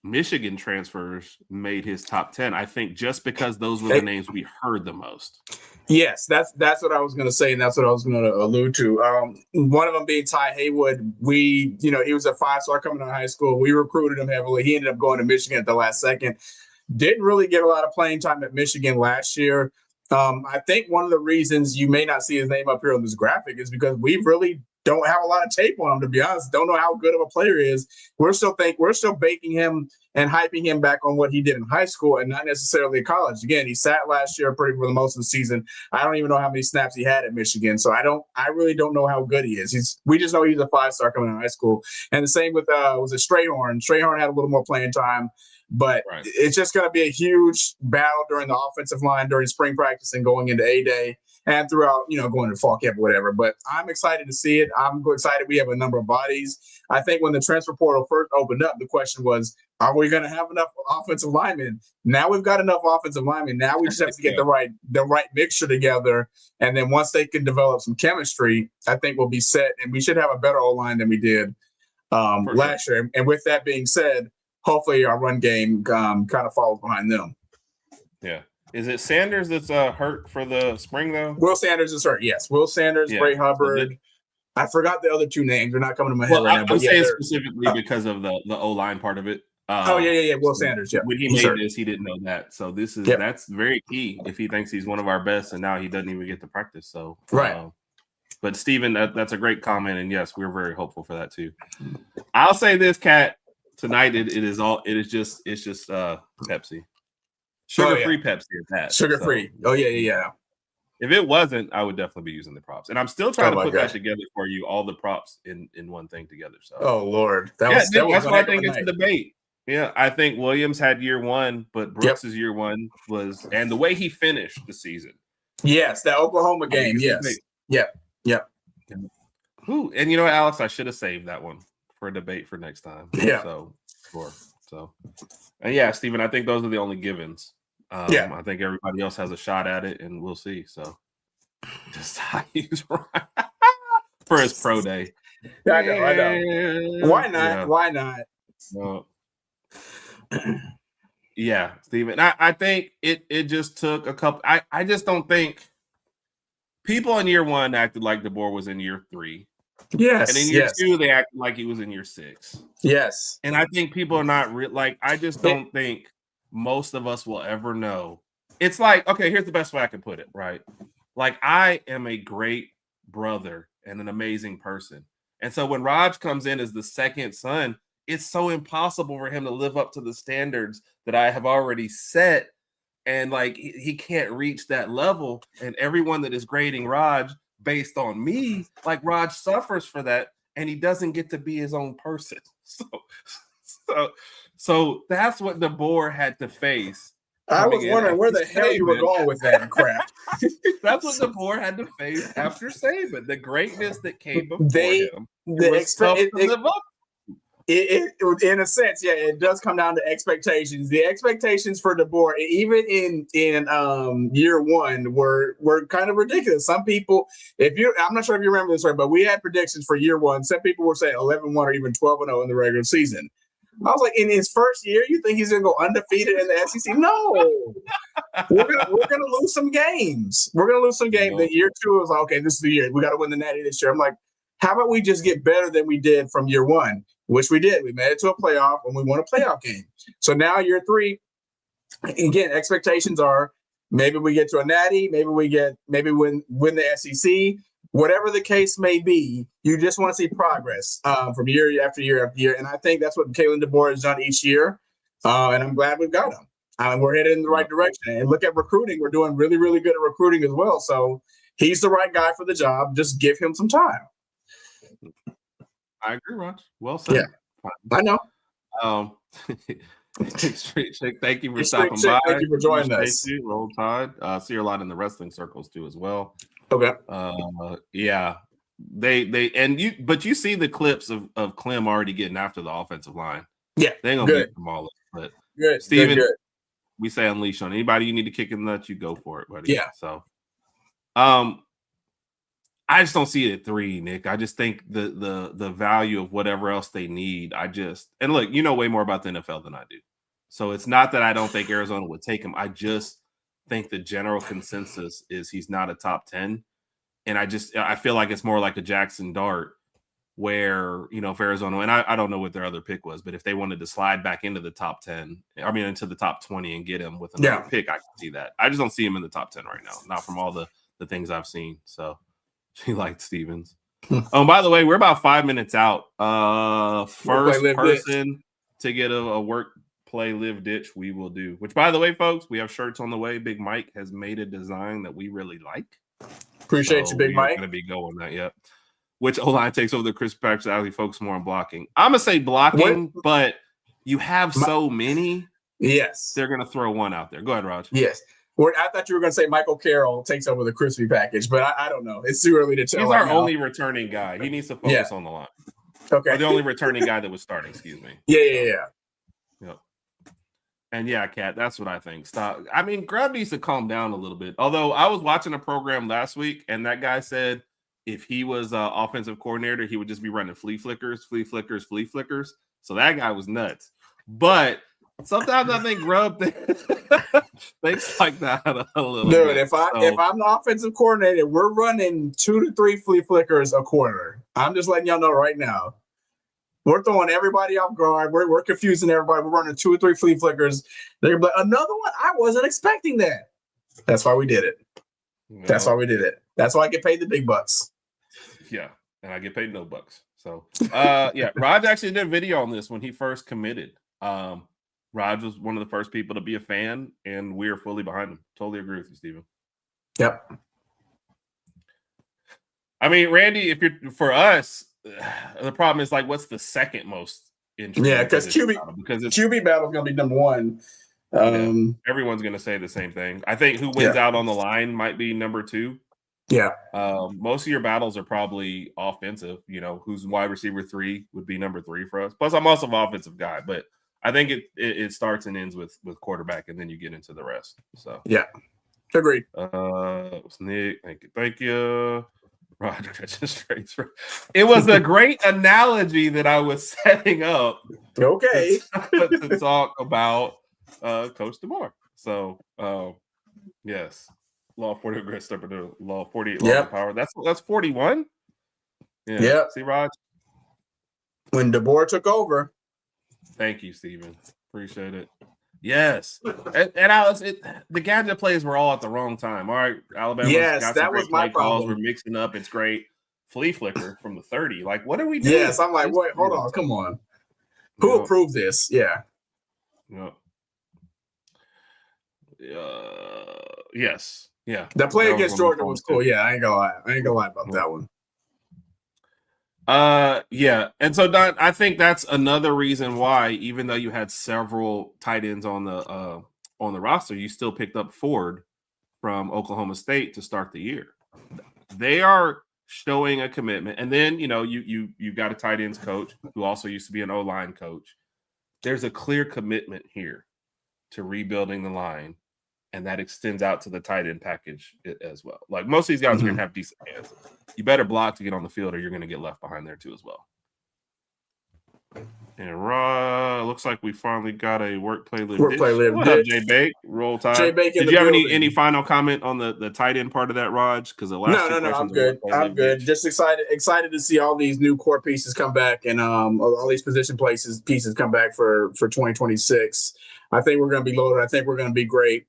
Michigan transfers made his top 10. I think just because those were the names we heard the most. Yes, that's what I was going to say, and that's what I was going to allude to. One of them being Ty Haywood. He was a 5-star coming out of high school. We recruited him heavily. He ended up going to Michigan at the last second. Didn't really get a lot of playing time at Michigan last year. I think one of the reasons you may not see his name up here on this graphic is because we really don't have a lot of tape on him, to be honest. Don't know how good of a player he is. We're still baking him and hyping him back on what he did in high school and not necessarily at college. Again, he sat last year for the most of the season. I don't even know how many snaps he had at Michigan. So I really don't know how good he is. We just know he's a 5-star coming out of high school. And the same with was it Strayhorn. Strayhorn had a little more playing time. But it's just going to be a huge battle during the offensive line during spring practice and going into A-Day. and throughout, going to fall camp or whatever. But I'm excited to see it. I'm excited we have a number of bodies. I think when the transfer portal first opened up, the question was, are we going to have enough offensive linemen? Now we've got enough offensive linemen. Now we just have to get the right mixture together. And then once they can develop some chemistry, I think we'll be set. And we should have a better O-line than we did last year. And with that being said, hopefully our run game kind of follows behind them. Yeah. Is it Sanders that's hurt for the spring, though? Will Sanders is hurt, yes. Will Sanders, Bray Hubbard. I forgot the other two names. They're not coming to my head right now. I'm saying specifically because of the O-line part of it. Will Sanders, yeah. When he made this, he didn't know that. So that's very key if he thinks he's one of our best, and now he doesn't even get to practice. So right. But Steven, that's a great comment, and yes, we're very hopeful for that too. I'll say this, Kat, tonight it's just Pepsi. Sugar-free Pepsi is that. Sugar-free. So, yeah. If it wasn't, I would definitely be using the props. And I'm still trying to put that together for you, all the props in one thing together. So Lord. That's why I think it's a debate. Yeah, I think Williams had year one, but Brooks's year one was, and the way he finished the season. Yes, that Oklahoma game. Yes. Yep. Ooh, and you know what, Alex, I should have saved that one for a debate for next time. Yeah. So, and yeah, Steven, I think those are the only givens. I think everybody else has a shot at it, and we'll see. So, just he's right for his pro day. I know. Why not? Yeah. Why not? Yeah, Steven. I think it just took a couple. I just don't think people in year one acted like DeBoer was in year 3. Yes. And in year 2, they acted like he was in year 6. Yes. And I think people are not I just don't think most of us will ever know. It's like, okay, here's the best way I can put it, right? Like, I am a great brother and an amazing person. And so when Rodg comes in as the second son, it's so impossible for him to live up to the standards that I have already set. And like, he can't reach that level. And everyone that is grading Rodg based on me, like, Rodg suffers for that, and he doesn't get to be his own person. So that's what DeBoer had to face. I was wondering where the hell you were going with that crap. That's what DeBoer had to face after Saban. The greatness that came before him. In a sense, it does come down to expectations. The expectations for DeBoer, even in year one, were kind of ridiculous. Some people, I'm not sure if you remember this right, but we had predictions for year one. Some people were saying 11-1 or even 12-0 in the regular season. I was like, in his first year, you think he's going to go undefeated in the SEC? No, we're gonna lose some games. We're gonna lose some games. Then year 2 was like, okay, this is the year we got to win the Natty this year. I'm like, how about we just get better than we did from year 1, which we did. We made it to a playoff and we won a playoff game. So now year 3, again, expectations are maybe we get to a Natty, maybe win the SEC. Whatever the case may be, you just want to see progress from year after year after year. And I think that's what Kalen DeBoer has done each year. And I'm glad we've got him. We're headed in the right direction. And look at recruiting. We're doing really, really good at recruiting as well. So he's the right guy for the job. Just give him some time. I agree, Rodg. Well said. Yeah, I know. Street Chick, thank you for stopping by. Thank you for joining us. Roll Tide. See her a lot in the wrestling circles too, as well. Okay. Yeah. But you see the clips of Clem already getting after the offensive line. Yeah, they ain't gonna beat them all up. But good, Steven, good. We say unleash on anybody you need to kick in the nuts, you go for it, buddy. Yeah. So, I just don't see it at 3, Nick. I just think the value of whatever else they need. And look, you know way more about the NFL than I do. So it's not that I don't think Arizona would take him. I just think the general consensus is he's not a top 10. And I feel like it's more like a Jackson Dart where, if Arizona, and I don't know what their other pick was, but if they wanted to slide back into the top 10, into the top 20 and get him with another pick, I can see that. I just don't see him in the top 10 right now, not from all the things I've seen. So she liked Stevens. By the way, we're about 5 minutes out. First person to get a work, play, live, ditch, we will do. Which, by the way, folks, we have shirts on the way. Big Mike has made a design that we really like. Appreciate you, Big Mike. Going to be going that yet. Which O-line takes over the Chris Patrick alley, focus more on blocking. I'm gonna say blocking, but you have so many. Yes, they're gonna throw one out there. Go ahead, Rodg. Yes, I thought you were going to say Michael Carroll takes over the crispy package, but I don't know. It's too early to tell. He's our only returning guy. He needs to focus on the line. Okay. Or the only returning guy that was starting, excuse me. Yeah. Yep. And yeah, Kat, that's what I think. Stop. I mean, Grubb needs to calm down a little bit. Although I was watching a program last week, and that guy said if he was offensive coordinator, he would just be running flea flickers. So that guy was nuts. But sometimes I think Grubb thinks like that a little bit. Dude, if I'm the offensive coordinator, we're running 2 to 3 flea flickers a quarter. I'm just letting y'all know right now. We're throwing everybody off guard. We're confusing everybody. We're running 2 or 3 flea flickers. They're like, another one? I wasn't expecting that. That's why we did it. No. That's why we did it. That's why I get paid the big bucks. Yeah, and I get paid no bucks. So, yeah, Rodg actually did a video on this when he first committed. Rodg was one of the first people to be a fan, and we're fully behind him. Totally agree with you, Steven. Yep. I mean, Randy, for us, the problem is like, what's the second most interesting? Yeah, because QB battle is going to be number one. Everyone's going to say the same thing. I think who wins out on the line might be number 2. Yeah. Most of your battles are probably offensive. You know, who's wide receiver 3 would be number 3 for us. Plus, I'm also an offensive guy, but I think it starts and ends with quarterback, and then you get into the rest. So yeah, agreed. Nick, thank you. Rodg catching straight. It was a great analogy that I was setting up. Okay. to talk about Coach DeMar. So yes, law 40 great step into law 48 law of power. That's 41. Yeah. See, Rodg, when DeBoer took over. Thank you, Steven. Appreciate it. Yes. And Alex, the gadget plays were all at the wrong time. All right, Alabama. Yes, that was my problem. We're mixing up. It's great. Flea flicker from the 30. Like, what are we doing? Yes, I'm like, wait, hold on. Come on. Who approved this? Yeah. Yes. Yeah. The play against Georgia was cool. Yeah, I ain't gonna lie about that one. Yeah. And so Don, I think that's another reason why, even though you had several tight ends on the roster, you still picked up Ford from Oklahoma State to start the year. They are showing a commitment. And then, you know, you've got a tight ends coach who also used to be an O-line coach. There's a clear commitment here to rebuilding the line, and that extends out to the tight end package as well. Like, most of these guys are going to have decent hands. You better block to get on the field, or you're going to get left behind there too as well. And looks like we finally got a work play live dish. What up, Jay Bake? Roll Tide. Jay Bake. Did you have any final comment on the tight end part of that, Rodg? Because the last no, I'm good. I'm good. Just excited to see all these new core pieces come back, and all these position pieces come back for 2026. I think we're going to be loaded. I think we're going to be great.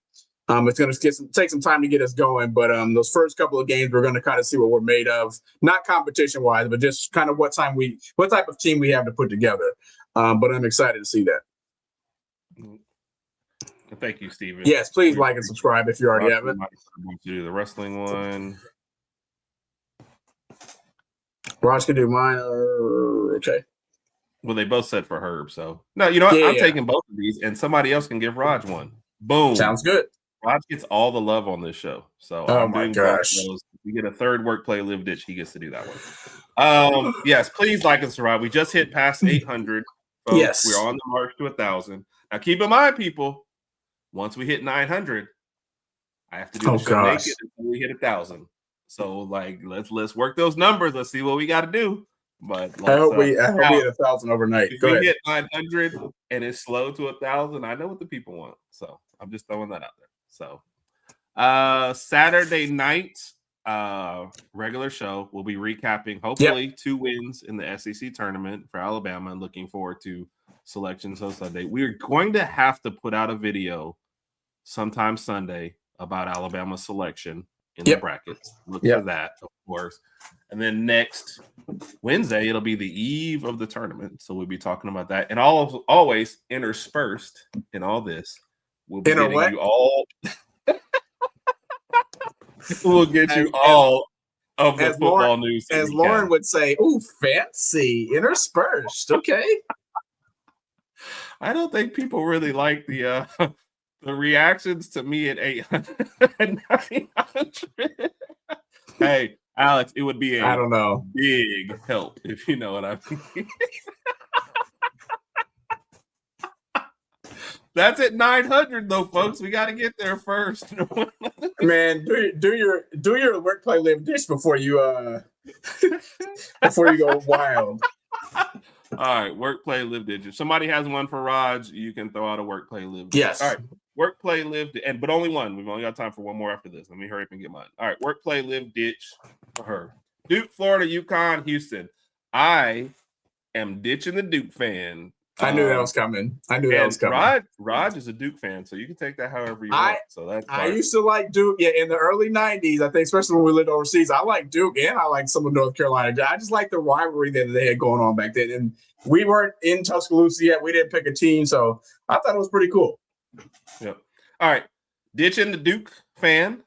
It's going to take some time to get us going, but those first couple of games, we're going to kind of see what we're made of, not competition-wise, but just kind of what type of team we have to put together. But I'm excited to see that. Thank you, Steven. Yes, please like and subscribe if you already haven't. I'm going to do the wrestling one. Rodg can do mine. Okay. Well, they both said for Herb, so no. You know what? I'm taking both of these, and somebody else can give Rodg one. Boom. Sounds good. Rodg gets all the love on this show. So oh my gosh. We get a third work play live ditch. He gets to do that one. Yes, please like and subscribe. We just hit past 800. Folks. Yes. We're on the march to 1,000. Now keep in mind, people, once we hit 900, I have to do the show naked until we hit 1,000. So like let's work those numbers. Let's see what we got to do. But I hope we hit 1,000 overnight. If we hit 900 and it's slow to 1,000, I know what the people want. So I'm just throwing that out there. So Saturday night, regular show. We'll be recapping hopefully 2 wins in the SEC tournament for Alabama, and looking forward to selections on Sunday. We're going to have to put out a video sometime Sunday about Alabama's selection in the brackets. Look for that, of course. And then next Wednesday, it'll be the eve of the tournament. So we'll be talking about that. And always interspersed in all this, we'll be getting you all. We'll get you all of the football news. As Lauren would say, ooh, fancy, interspersed. Okay. I don't think people really like the The reactions to me at 800 and 900. Hey, Alex, it would be I don't know. Big help if you know what I mean. That's at 900 though, folks. We got to get there first. Man, do your work play live dish before you go wild. All right, work play live dish. If somebody has one for Rodg, you can throw out a work play live dish. Yes. All right, work play live but only one. We've only got time for one more after this. Let me hurry up and get mine. All right, work play live ditch for her. Duke, Florida, UConn, Houston. I am ditching the Duke fan. I knew that was coming. Rodg is a Duke fan, so you can take that however you want. So that's I used to like Duke. Yeah, in the early 90s, I think, especially when we lived overseas, I liked Duke and I liked some of North Carolina. I just liked the rivalry that they had going on back then. And we weren't in Tuscaloosa yet. We didn't pick a team, so I thought it was pretty cool. Yep. All right. Ditching the Duke fan.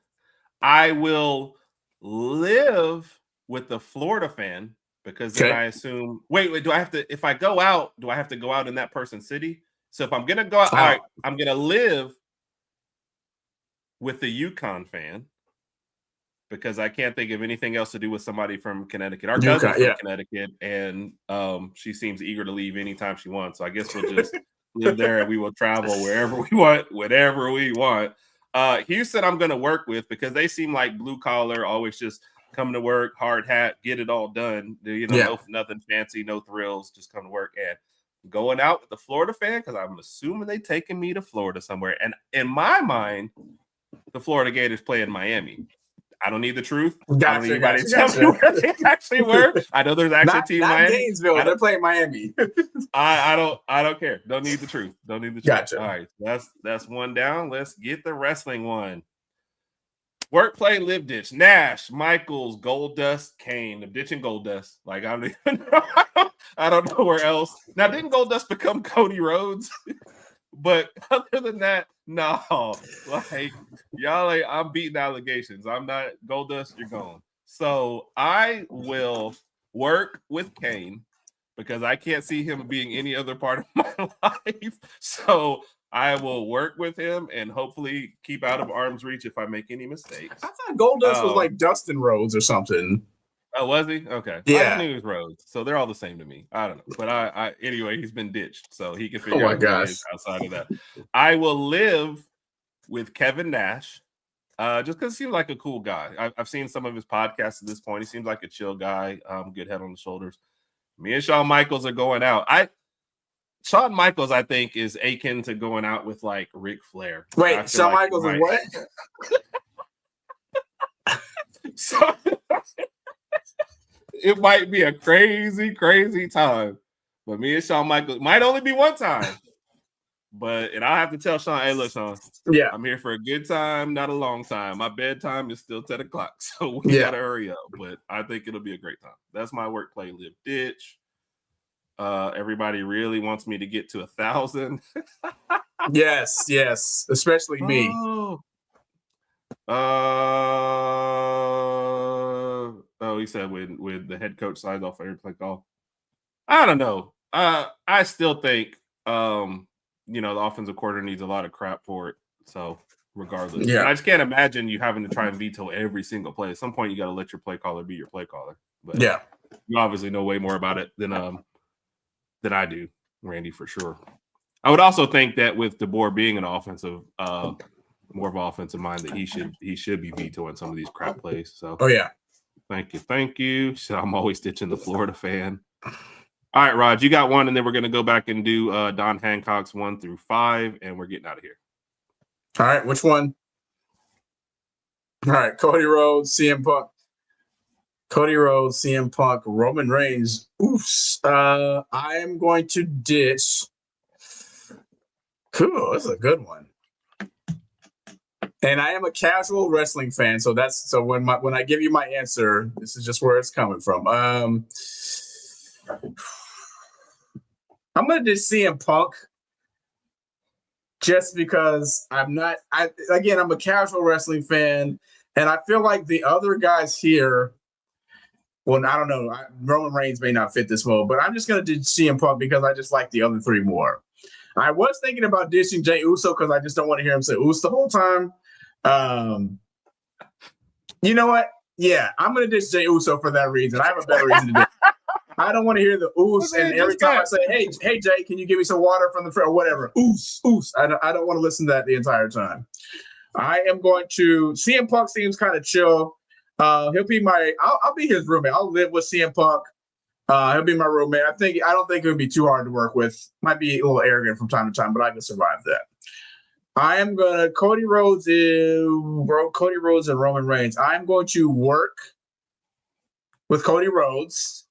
I will live with the Florida fan. Because then I assume, wait, do I have to, if I go out, do I have to go out in that person's city? So if I'm going to go out, all right, I'm going to live with the UConn fan because I can't think of anything else to do with somebody from Connecticut. Our cousin's from Connecticut, and she seems eager to leave anytime she wants. So I guess we'll just live there and we will travel wherever we want, whenever we want. Houston, I'm going to work with because they seem like blue collar, always just come to work, hard hat, get it all done. No, nothing fancy, no thrills, just come to work. And going out with the Florida fan, because I'm assuming they taking me to Florida somewhere. And in my mind, the Florida Gators play in Miami. I don't need the truth. I don't need anybody to tell me where they actually were. I know there's actually a team in Miami. Gainesville. They're playing Miami. I don't care. Don't need the truth. Don't need the truth. Gotcha. All right, that's one down. Let's get the wrestling one. Work, play, live, ditch. Nash, Michaels, Gold Dust, Kane. I'm ditching Gold Dust. Like, I don't even know. I don't know where else. Now, didn't Gold Dust become Cody Rhodes? But other than that, no. Like, y'all, I'm beating allegations. I'm not Gold Dust, you're gone. So I will work with Kane because I can't see him being any other part of my life. So I will work with him and hopefully keep out of arm's reach if I make any mistakes. I thought Goldust was like Dustin Rhodes or something. Oh, was he? Okay. Yeah. I knew he was Rhodes. So they're all the same to me. I don't know. But I anyway, he's been ditched. So he can figure out what he is outside of that. I will live with Kevin Nash. Just because he seems like a cool guy. I've seen some of his podcasts at this point. He seems like a chill guy, good head on the shoulders. Me and Shawn Michaels are going out. Shawn Michaels, I think, is akin to going out with like Ric Flair. Wait, Shawn Michaels is what? So it might be a crazy, crazy time. But me and Shawn Michaels might only be one time. And I'll have to tell Shawn, hey, look, Shawn, I'm here for a good time, not a long time. My bedtime is still 10 o'clock, so we got to hurry up. But I think it'll be a great time. That's my work, play, live, ditch. Everybody really wants me to get to 1,000. Yes, especially me. He said when the head coach signs off every play call. I don't know. I still think the offensive coordinator needs a lot of crap for it. So regardless, and I just can't imagine you having to try and veto every single play. At some point, you got to let your play caller be your play caller. But you obviously know way more about it than I do, Randy, for sure. I would also think that with DeBoer being an offensive, more of an offensive mind, that he should be vetoing some of these crap plays. So, thank you. So I'm always ditching the Florida fan. All right, Rod, you got one, and then we're gonna go back and do Don Hancock's 1 through 5, and we're getting out of here. All right, which one? All right, Cody Rhodes, CM Punk. Cody Rhodes, CM Punk, Roman Reigns. Oops. I am going to ditch. Cool, this is a good one. And I am a casual wrestling fan, so when I give you my answer, this is just where it's coming from. I'm gonna ditch CM Punk just because I'm a casual wrestling fan, and I feel like the other guys here. Well, I don't know. Roman Reigns may not fit this mold, but I'm just going to do CM Punk because I just like the other three more. I was thinking about dishing Jey Uso because I just don't want to hear him say Uso the whole time. You know what? Yeah, I'm going to dish Jey Uso for that reason. I have a better reason to do it. I don't want to hear the oos, and every time I say, hey, Jay, can you give me some water from the fridge or whatever? Oos. I don't want to listen to that the entire time. I am going to – CM Punk seems kind of chill. He'll be I'll be his roommate. I'll live with CM Punk. He'll be my roommate. I don't think it would be too hard to work with. Might be a little arrogant from time to time, but I can survive that. I am going to – Cody Rhodes and Roman Reigns. I'm going to work with Cody Rhodes.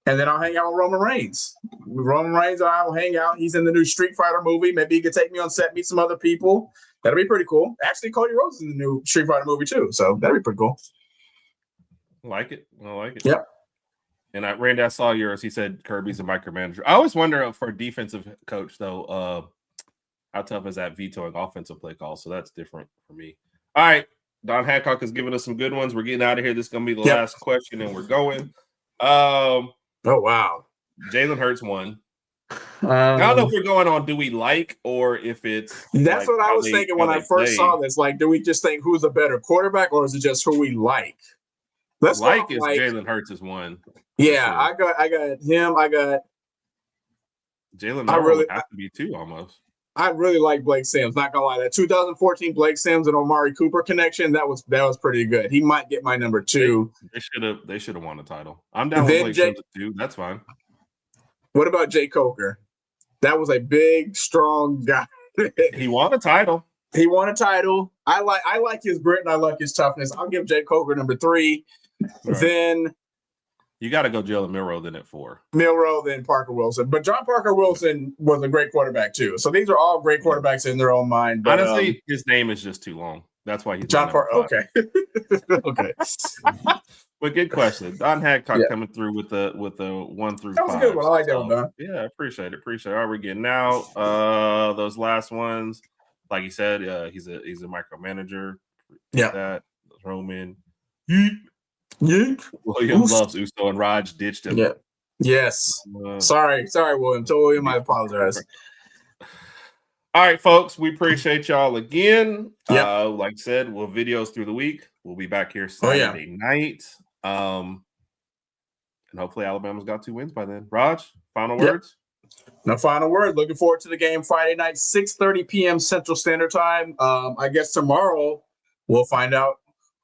And then I'll hang out with Roman Reigns. Roman Reigns and I will hang out. He's in the new Street Fighter movie. Maybe he could take me on set, meet some other people. That'll be pretty cool. Actually, Cody Rhodes is in the new Street Fighter movie too. So that'll be pretty cool. I like it. Yep. And Randy, I saw yours. He said Kirby's a micromanager. I always wonder for a defensive coach, though, how tough is that vetoing offensive play calls? So that's different for me. All right. Don Hancock has given us some good ones. We're getting out of here. This is going to be the last question, and we're going. Oh, wow. Jalen Hurts won. I don't know if we're going on do we like or if it's that's like what I was thinking when I first saw this. Like, do we just think who's a better quarterback or is it just who we like? Let's like is Jalen Hurts is one. Yeah, sure. I got him. I got Jalen Hurts would have to be two almost. I really like Blake Sims. Not gonna lie, that 2014 Blake Sims and Omari Cooper connection that was pretty good. He might get my number 2. They should have won the title. I'm down with Blake Sims too. That's fine. What about Jay Coker? That was a big, strong guy. He won a title. I like his grit and I like his toughness. I'll give Jay Coker number 3. Right. Then you got to go Jalen Milroe then at 4. Milroe, then Parker Wilson. But John Parker Wilson was a great quarterback too. So these are all great quarterbacks in their own mind. But, honestly, his name is just too long. That's why he's John Parker. Okay. Okay. But good question. Don Hancock coming through with the 1 through 5. That was a good one. I like that one, Don. Yeah, appreciate it. All right, we're getting out. Those last ones, like you said, he's a micromanager. Yeah. That Roman. Yeet. William loves Uso and Rodg ditched him. Yeah. Yes. Sorry, William. To William, I apologize. All right, folks. We appreciate y'all again. Yeah. Like I said, we'll videos through the week. We'll be back here Saturday night. And hopefully Alabama's got 2 wins by then. Rodg, final words? No final word. Looking forward to the game Friday night, 6:30 p.m. Central Standard Time. I guess tomorrow we'll find out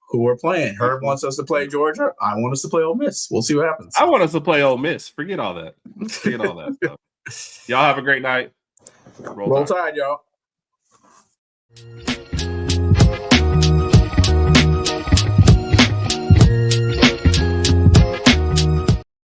who we're playing. Herb wants us to play Georgia. I want us to play Ole Miss. We'll see what happens. I want us to play Ole Miss. Forget all that. Stuff. Y'all have a great night. Roll Tide, y'all.